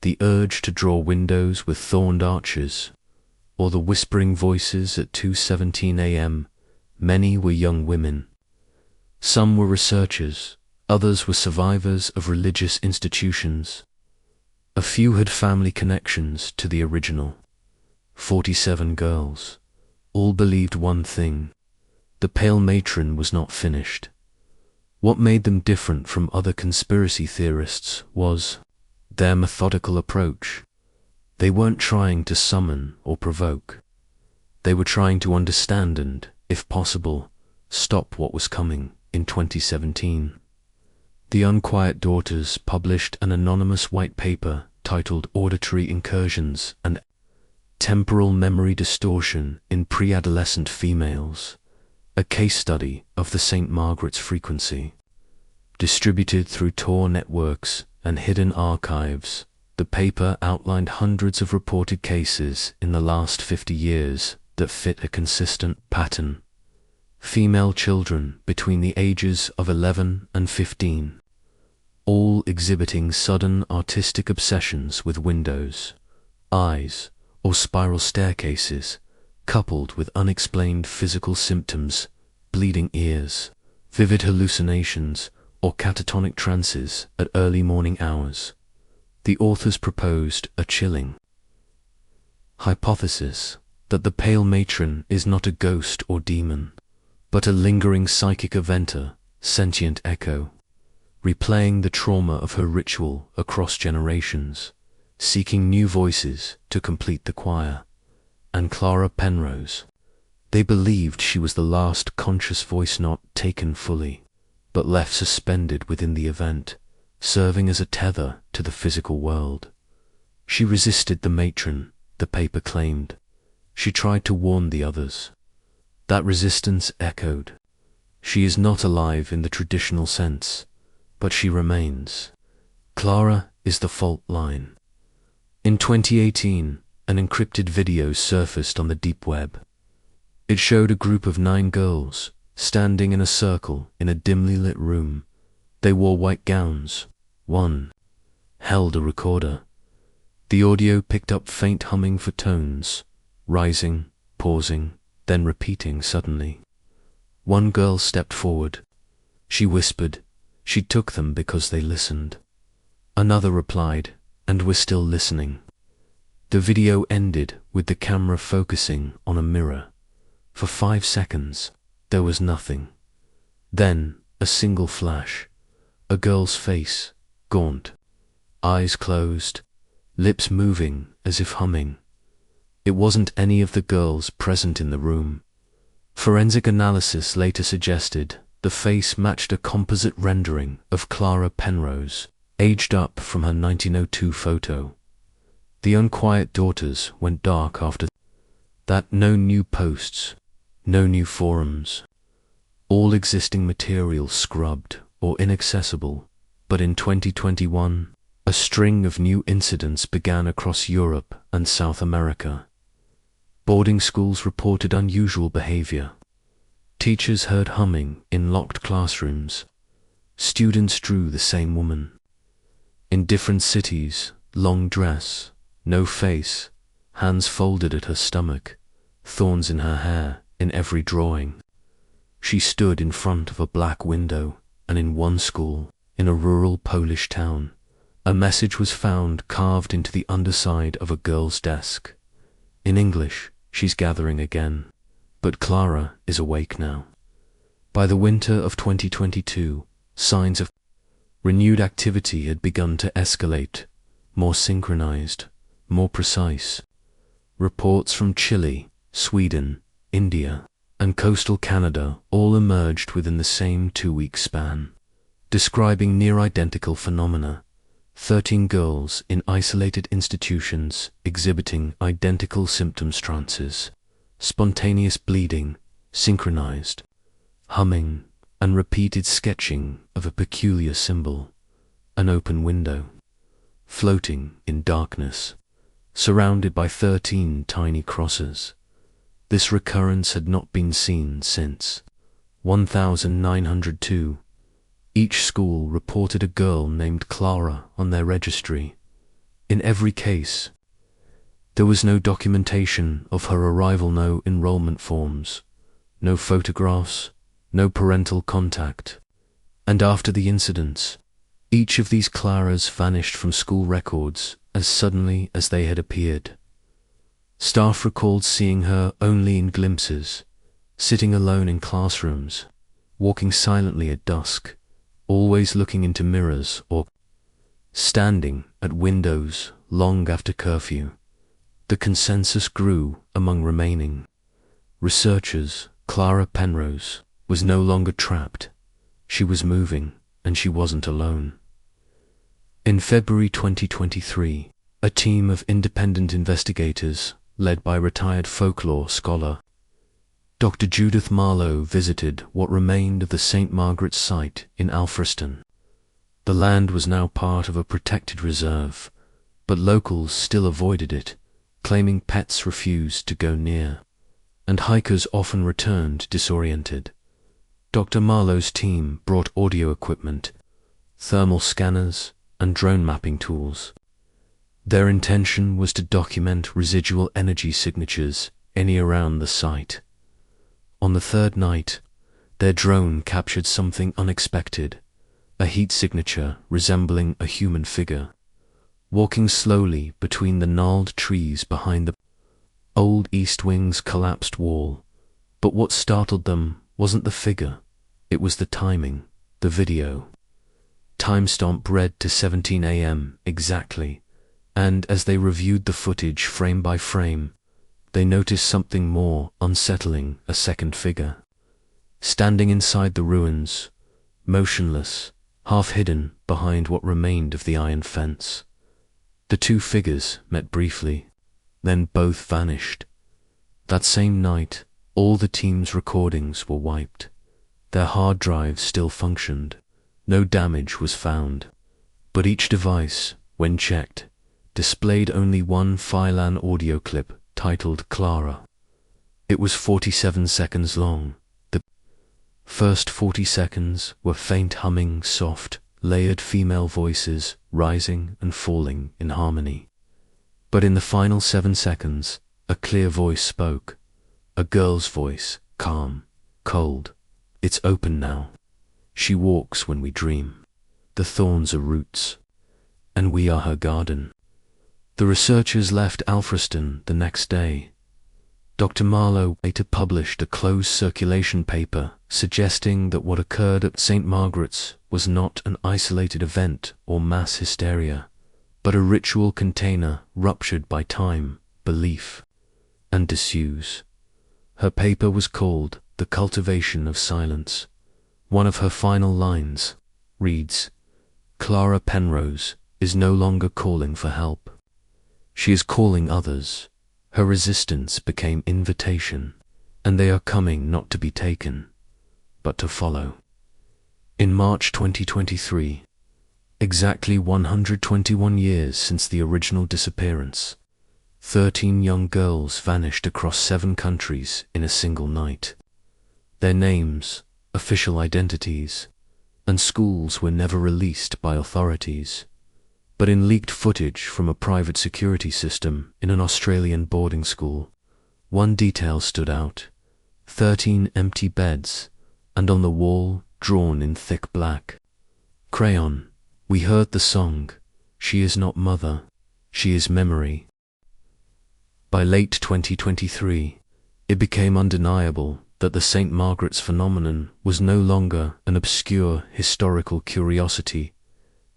the urge to draw windows with thorned arches, or the whispering voices at 2:17 a.m. Many were young women. Some were researchers, others were survivors of religious institutions. A few had family connections to the original. 47 girls. All believed one thing: the pale matron was not finished. What made them different from other conspiracy theorists was their methodical approach. They weren't trying to summon or provoke. They were trying to understand and, if possible, stop what was coming. In 2017, the Unquiet Daughters published an anonymous white paper titled Auditory Incursions and Temporal Memory Distortion in Pre-Adolescent Females, a case study of the St. Margaret's frequency. Distributed through Tor networks and hidden archives, the paper outlined hundreds of reported cases in the last 50 years that fit a consistent pattern. Female children between the ages of 11 and 15, all exhibiting sudden artistic obsessions with windows, eyes, or spiral staircases, coupled with unexplained physical symptoms, bleeding ears, vivid hallucinations, or catatonic trances at early morning hours. The authors proposed a chilling hypothesis that the pale matron is not a ghost or demon, but a lingering psychic eventer, sentient echo, replaying the trauma of her ritual across generations, seeking new voices to complete the choir. And Clara Penrose. They believed she was the last conscious voice not taken fully, but left suspended within the event, serving as a tether to the physical world. She resisted the matron, the paper claimed. She tried to warn the others. That resistance echoed. She is not alive in the traditional sense, but she remains. Clara is the fault line. In 2018, an encrypted video surfaced on the deep web. It showed a group of 9 girls standing in a circle in a dimly lit room. They wore white gowns. One held a recorder. The audio picked up faint humming for tones, rising, pausing, then repeating suddenly. One girl stepped forward. She whispered. She took them because they listened. Another replied, and we're still listening. The video ended with the camera focusing on a mirror. For 5 seconds, there was nothing. Then, a single flash. A girl's face, gaunt, eyes closed, lips moving as if humming. It wasn't any of the girls present in the room. Forensic analysis later suggested the face matched a composite rendering of Clara Penrose, aged up from her 1902 photo. The Unquiet Daughters went dark after that. No new posts, no new forums. All existing material scrubbed or inaccessible. But in 2021, a string of new incidents began across Europe and South America. Boarding schools reported unusual behavior. Teachers heard humming in locked classrooms. Students drew the same woman. In different cities, long dress, no face, hands folded at her stomach, thorns in her hair in every drawing. She stood in front of a black window, and in one school, in a rural Polish town, a message was found carved into the underside of a girl's desk. In English, she's gathering again, but Clara is awake now. By the winter of 2022, signs of renewed activity had begun to escalate, more synchronized, more precise. Reports from Chile, Sweden, India, and coastal Canada all emerged within the same 2-week span, describing near-identical phenomena. 13 girls in isolated institutions exhibiting identical symptoms: trances, spontaneous bleeding, synchronized, humming, and repeated sketching of a peculiar symbol, an open window, floating in darkness, surrounded by 13 tiny crosses. This recurrence had not been seen since 1902. Each school reported a girl named Clara on their registry. In every case, there was no documentation of her arrival, no enrollment forms, no photographs, no parental contact. And after the incidents, each of these Claras vanished from school records as suddenly as they had appeared. Staff recalled seeing her only in glimpses, sitting alone in classrooms, walking silently at dusk, always looking into mirrors, or standing at windows long after curfew. The consensus grew among remaining researchers. Clara Penrose was no longer trapped. She was moving, and she wasn't alone. In February 2023, a team of independent investigators, led by retired folklore scholar Dr. Judith Marlowe, visited what remained of the St. Margaret's site in Alfriston. The land was now part of a protected reserve, but locals still avoided it, claiming pets refused to go near, and hikers often returned disoriented. Dr. Marlowe's team brought audio equipment, thermal scanners, and drone mapping tools. Their intention was to document residual energy signatures in and around the site. On the third night, their drone captured something unexpected, a heat signature resembling a human figure, walking slowly between the gnarled trees behind the old East Wing's collapsed wall. But what startled them wasn't the figure, it was the timing, the video. Timestamp read to 17 a.m. exactly, and as they reviewed the footage frame by frame, they noticed something more unsettling: a second figure. Standing inside the ruins, motionless, half hidden behind what remained of the iron fence. The two figures met briefly, then both vanished. That same night, all the team's recordings were wiped. Their hard drives still functioned. No damage was found, but each device, when checked, displayed only one Filan audio clip titled Clara. It was 47 seconds long. The first 40 seconds were faint humming, soft, layered female voices rising and falling in harmony. But in the final 7 seconds, a clear voice spoke. A girl's voice, calm, cold. It's open now. She walks when we dream. The thorns are roots, and we are her garden. The researchers left Alfriston the next day. Dr. Marlowe later published a closed circulation paper suggesting that what occurred at St. Margaret's was not an isolated event or mass hysteria, but a ritual container ruptured by time, belief, and disuse. Her paper was called The Cultivation of Silence. One of her final lines reads, "Clara Penrose is no longer calling for help. She is calling others. Her resistance became invitation, and they are coming not to be taken, but to follow." In March 2023, exactly 121 years since the original disappearance, 13 young girls vanished across 7 countries in a single night. Their names, official identities, and schools were never released by authorities. But in leaked footage from a private security system in an Australian boarding school, one detail stood out: 13 empty beds, and on the wall, drawn in thick black crayon, we heard the song, "She is not mother, she is memory." By late 2023, it became undeniable that the St. Margaret's phenomenon was no longer an obscure historical curiosity,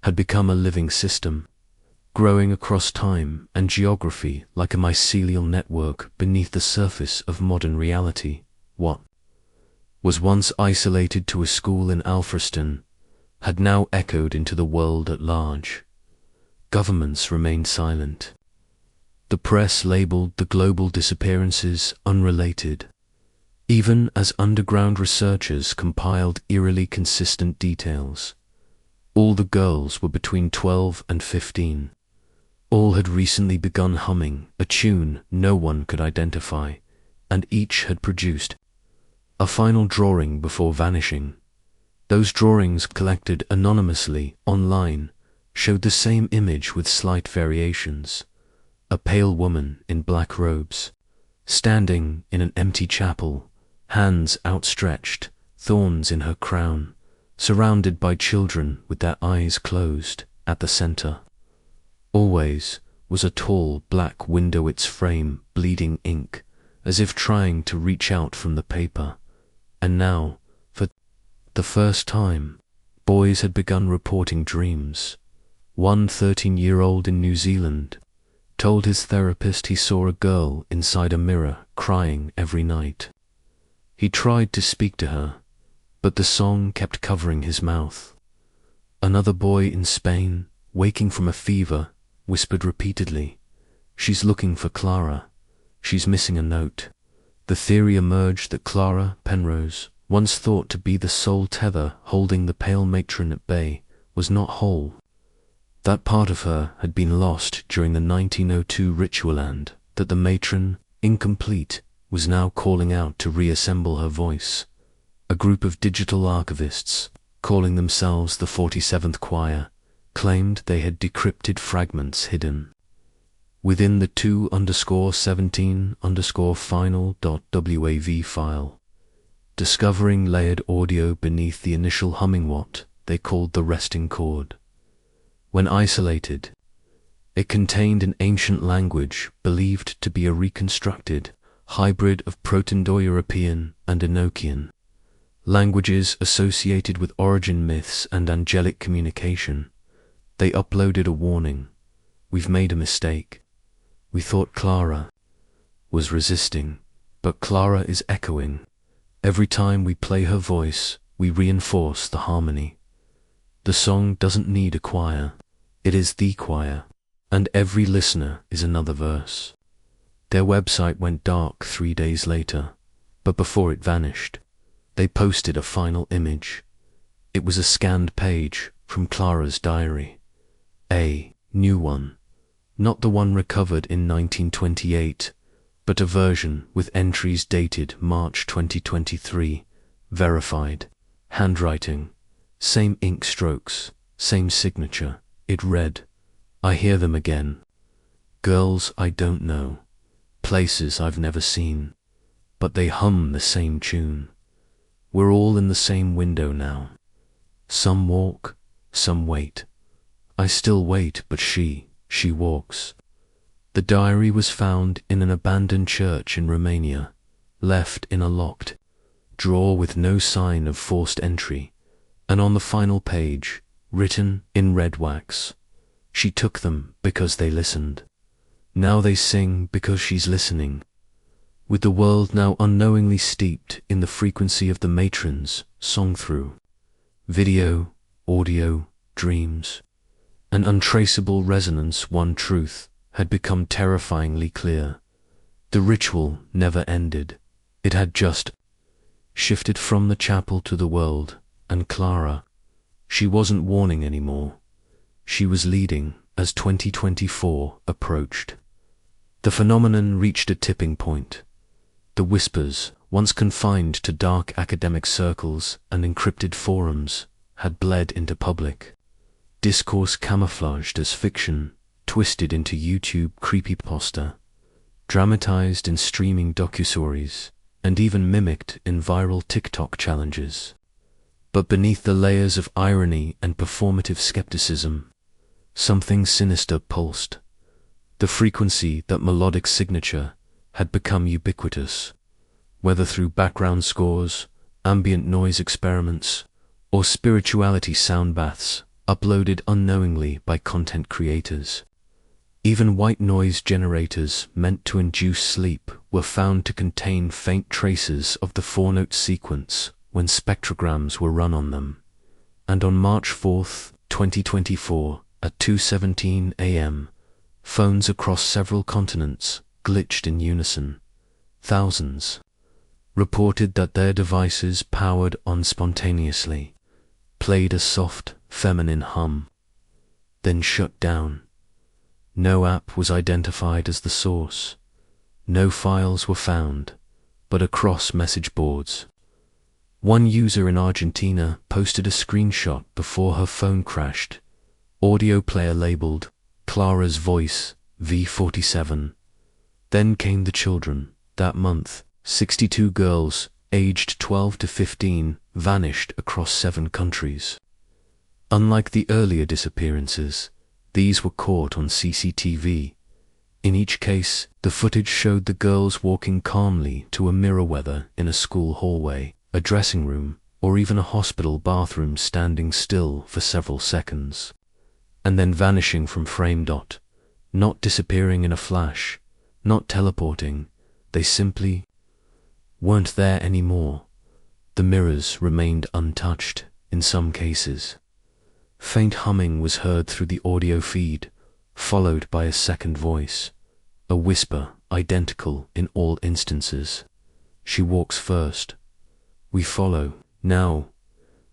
had become a living system, growing across time and geography like a mycelial network beneath the surface of modern reality. What was once isolated to a school in Alfriston had now echoed into the world at large. Governments remained silent. The press labeled the global disappearances unrelated, even as underground researchers compiled eerily consistent details. All the girls were between 12 and 15. All had recently begun humming a tune no one could identify, and each had produced a final drawing before vanishing. Those drawings, collected anonymously online, showed the same image with slight variations: a pale woman in black robes, standing in an empty chapel, hands outstretched, thorns in her crown, surrounded by children with their eyes closed. At the center, always, was a tall black window, its frame bleeding ink, as if trying to reach out from the paper. And now, for the first time, boys had begun reporting dreams. One 13-year-old in New Zealand told his therapist he saw a girl inside a mirror crying every night. He tried to speak to her, but the song kept covering his mouth. Another boy in Spain, waking from a fever, whispered repeatedly, "She's looking for Clara. She's missing a note." The theory emerged that Clara Penrose, once thought to be the sole tether holding the pale matron at bay, was not whole. That part of her had been lost during the 1902 ritual, and that the matron, incomplete, was now calling out to reassemble her voice. A group of digital archivists, calling themselves the 47th Choir, claimed they had decrypted fragments hidden within the 2_17_final.wav file, discovering layered audio beneath the initial humming. What they called the resting chord. When isolated, it contained an ancient language believed to be a reconstructed hybrid of Proto-Indo-European and Enochian, languages associated with origin myths and angelic communication. They uploaded a warning: "We've made a mistake. We thought Clara was resisting, but Clara is echoing. Every time we play her voice, we reinforce the harmony. The song doesn't need a choir. It is the choir, and every listener is another verse." Their website went dark 3 days later, but before it vanished, they posted a final image. It was a scanned page from Clara's diary. A new one, not the one recovered in 1928, but a version with entries dated March 2023, verified, handwriting, same ink strokes, same signature. It read, "I hear them again. Girls I don't know, places I've never seen, but they hum the same tune. We're all in the same window now. Some walk, some wait. I still wait, but she walks." The diary was found in an abandoned church in Romania, left in a locked drawer with no sign of forced entry, and on the final page, written in red wax, "She took them because they listened. Now they sing because she's listening." With the world now unknowingly steeped in the frequency of the matron's song through video, audio, dreams, an untraceable resonance, one truth had become terrifyingly clear. The ritual never ended. It had just shifted from the chapel to the world, and Clara, she wasn't warning anymore. She was leading as 2024 approached. The phenomenon reached a tipping point. The whispers, once confined to dark academic circles and encrypted forums, had bled into public. Discourse camouflaged as fiction, twisted into YouTube creepypasta, dramatized in streaming docuseries, and even mimicked in viral TikTok challenges. But beneath the layers of irony and performative skepticism, something sinister pulsed. The frequency, that melodic signature, had become ubiquitous, whether through background scores, ambient noise experiments, or spirituality sound baths uploaded unknowingly by content creators. Even white noise generators meant to induce sleep were found to contain faint traces of the four-note sequence when spectrograms were run on them. And on March 4, 2024, at 2:17 a.m., phones across several continents glitched in unison. Thousands reported that their devices, powered on spontaneously, played a soft, feminine hum, then shut down. No app was identified as the source. No files were found, but across message boards. One user in Argentina posted a screenshot before her phone crashed. Audio player labeled Clara's voice V47. Then came the children. That month, 62 girls, aged 12 to 15, vanished across 7 countries. Unlike the earlier disappearances, these were caught on CCTV. In each case, the footage showed the girls walking calmly to a mirror, whether in a school hallway, a dressing room, or even a hospital bathroom, standing still for several seconds, and then vanishing from frame. Not disappearing in a flash, not teleporting, they simply weren't there anymore. The mirrors remained untouched in some cases. Faint humming was heard through the audio feed, followed by a second voice, a whisper identical in all instances. "She walks first. We follow." Now,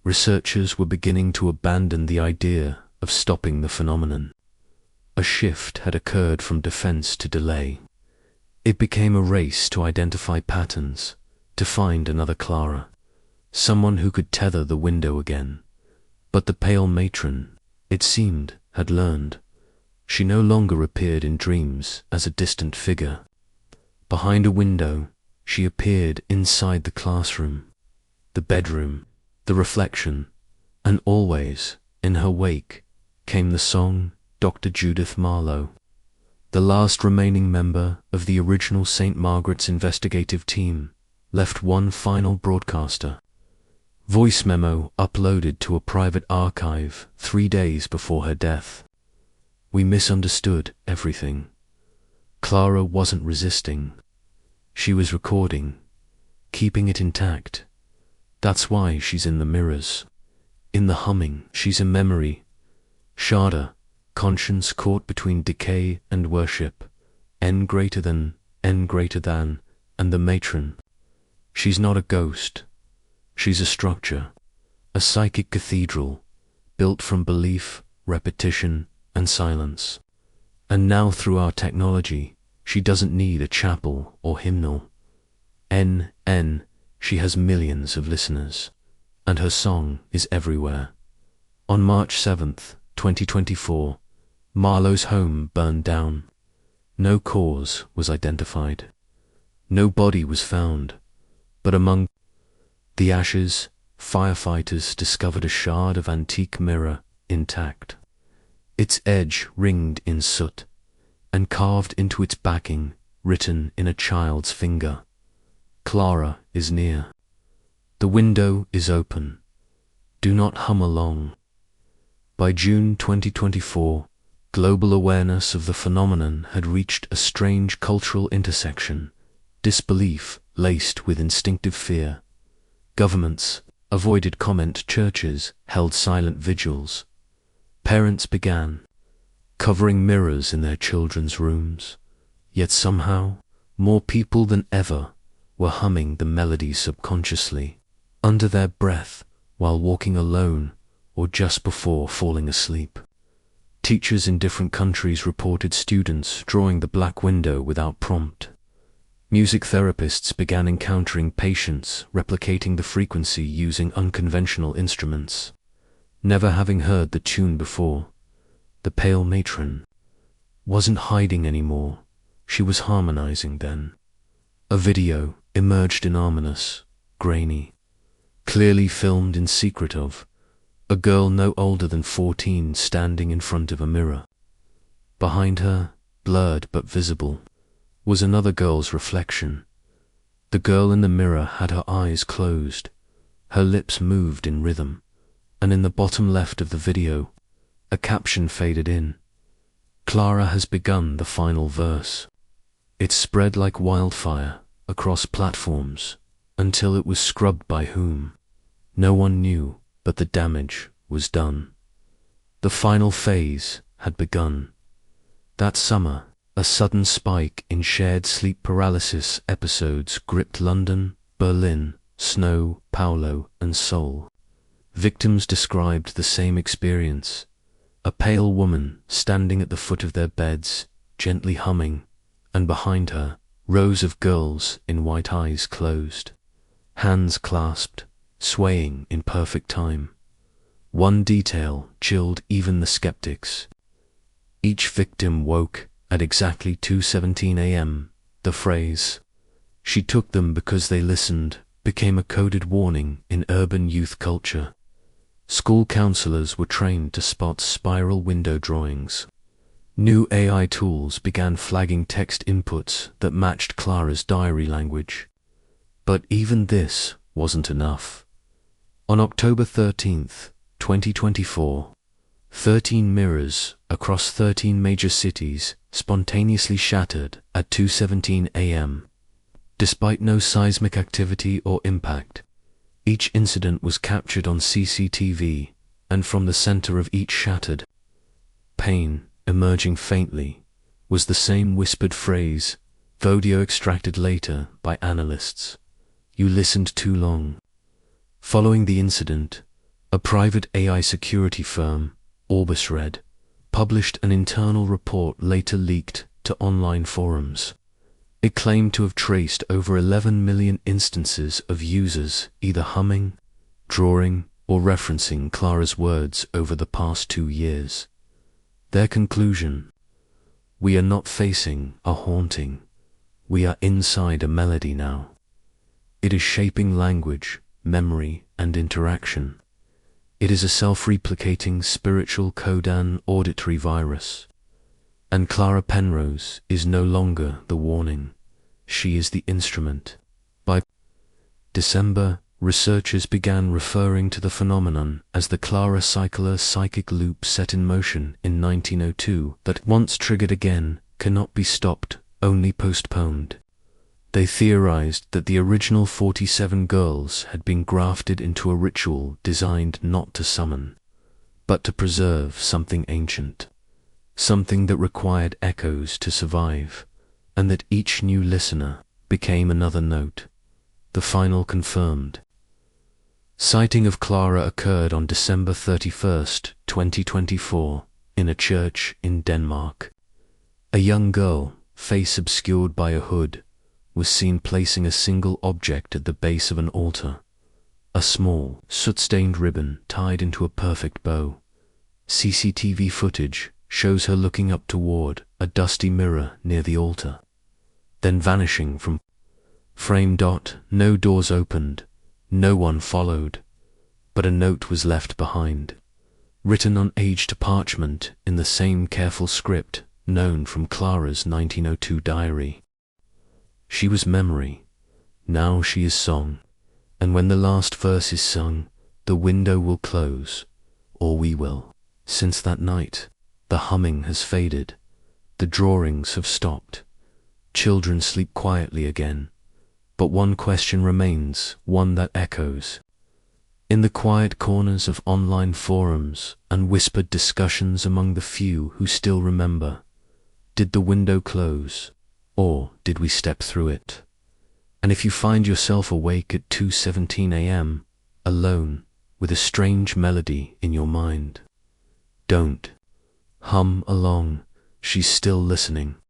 researchers were beginning to abandon the idea of stopping the phenomenon. A shift had occurred from defense to delay. It became a race to identify patterns, to find another Clara, someone who could tether the window again. But the pale matron, it seemed, had learned. She no longer appeared in dreams as a distant figure. Behind a window, she appeared inside the classroom, the bedroom, the reflection, And always, in her wake, came the song Dr. Judith Marlowe, the last remaining member of the original St. Margaret's investigative team, left one final broadcaster. Voice memo uploaded to a private archive 3 days before her death. We misunderstood everything. Clara wasn't resisting. She was recording, keeping it intact. That's why she's in the mirrors. In the humming, she's a memory. Sharda, conscience caught between decay and worship. N greater than, and the matron. She's not a ghost. She's a structure, a psychic cathedral, built from belief, repetition, and silence. And now through our technology, she doesn't need a chapel or hymnal. She has millions of listeners, and her song is everywhere. On March 7th, 2024, Marlowe's home burned down. No cause was identified. No body was found, but among the ashes, firefighters discovered a shard of antique mirror intact. Its edge ringed in soot, and carved into its backing, written in a child's finger, "Clara is near. The window is open. Do not hum along." By June 2024, global awareness of the phenomenon had reached a strange cultural intersection, disbelief laced with instinctive fear. Governments avoided comment, churches held silent vigils. Parents began covering mirrors in their children's rooms, yet somehow more people than ever were humming the melody subconsciously, under their breath, while walking alone or just before falling asleep. Teachers in different countries reported students drawing the black window without prompt. Music therapists began encountering patients replicating the frequency using unconventional instruments. Never having heard the tune before, the pale matron wasn't hiding anymore. She was harmonizing then. A video emerged in ominous, grainy, clearly filmed in secret of a girl no older than 14 standing in front of a mirror. Behind her, blurred but visible, was another girl's reflection. The girl in the mirror had her eyes closed, her lips moved in rhythm, and in the bottom left of the video, a caption faded in. "Clara has begun the final verse." It spread like wildfire across platforms until it was scrubbed by whom. No one knew, but the damage was done. The final phase had begun. That summer, a sudden spike in shared sleep paralysis episodes gripped London, Berlin, Snow Paulo, and Seoul. Victims described the same experience. A pale woman standing at the foot of their beds, gently humming, and behind her, rows of girls in white, eyes closed, hands clasped, swaying in perfect time. One detail chilled even the skeptics. Each victim woke at exactly 2:17 a.m. The phrase, "She took them because they listened," became a coded warning in urban youth culture. School counselors were trained to spot spiral window drawings. New AI tools began flagging text inputs that matched Clara's diary language. But even this wasn't enough. On October 13th, 2024, 13 mirrors across 13 major cities spontaneously shattered at 2:17 a.m. Despite no seismic activity or impact, each incident was captured on CCTV, and from the center of each shattered pane, emerging faintly, was the same whispered phrase, audio extracted later by analysts: "You listened too long." Following the incident, a private AI security firm, Orbisred, published an internal report later leaked to online forums. It claimed to have traced over 11 million instances of users either humming, drawing, or referencing Clara's words over the past 2 years. Their conclusion: we are not facing a haunting, we are inside a melody now. It is shaping language, memory, and interaction. It is a self-replicating spiritual Kodan auditory virus. And Clara Penrose is no longer the warning. She is the instrument. By December, researchers began referring to the phenomenon as the Clara cycler psychic loop set in motion in 1902 that once triggered again cannot be stopped, only postponed. They theorized that the original 47 girls had been grafted into a ritual designed not to summon, but to preserve something ancient, something that required echoes to survive, and that each new listener became another note, the final confirmed. Sighting of Clara occurred on December 31st, 2024, in a church in Denmark. A young girl, face obscured by a hood, was seen placing a single object at the base of an altar, a small, soot-stained ribbon tied into a perfect bow. CCTV footage shows her looking up toward a dusty mirror near the altar, then vanishing from frame. No doors opened, no one followed, but a note was left behind, written on aged parchment in the same careful script known from Clara's 1902 diary. She was memory, now she is song, and when the last verse is sung, the window will close, or we will. Since that night, the humming has faded, the drawings have stopped, children sleep quietly again, but one question remains, one that echoes. In the quiet corners of online forums and whispered discussions among the few who still remember, did the window close, or did we step through it? And if you find yourself awake at 2:17 a.m., alone, with a strange melody in your mind, don't hum along, she's still listening.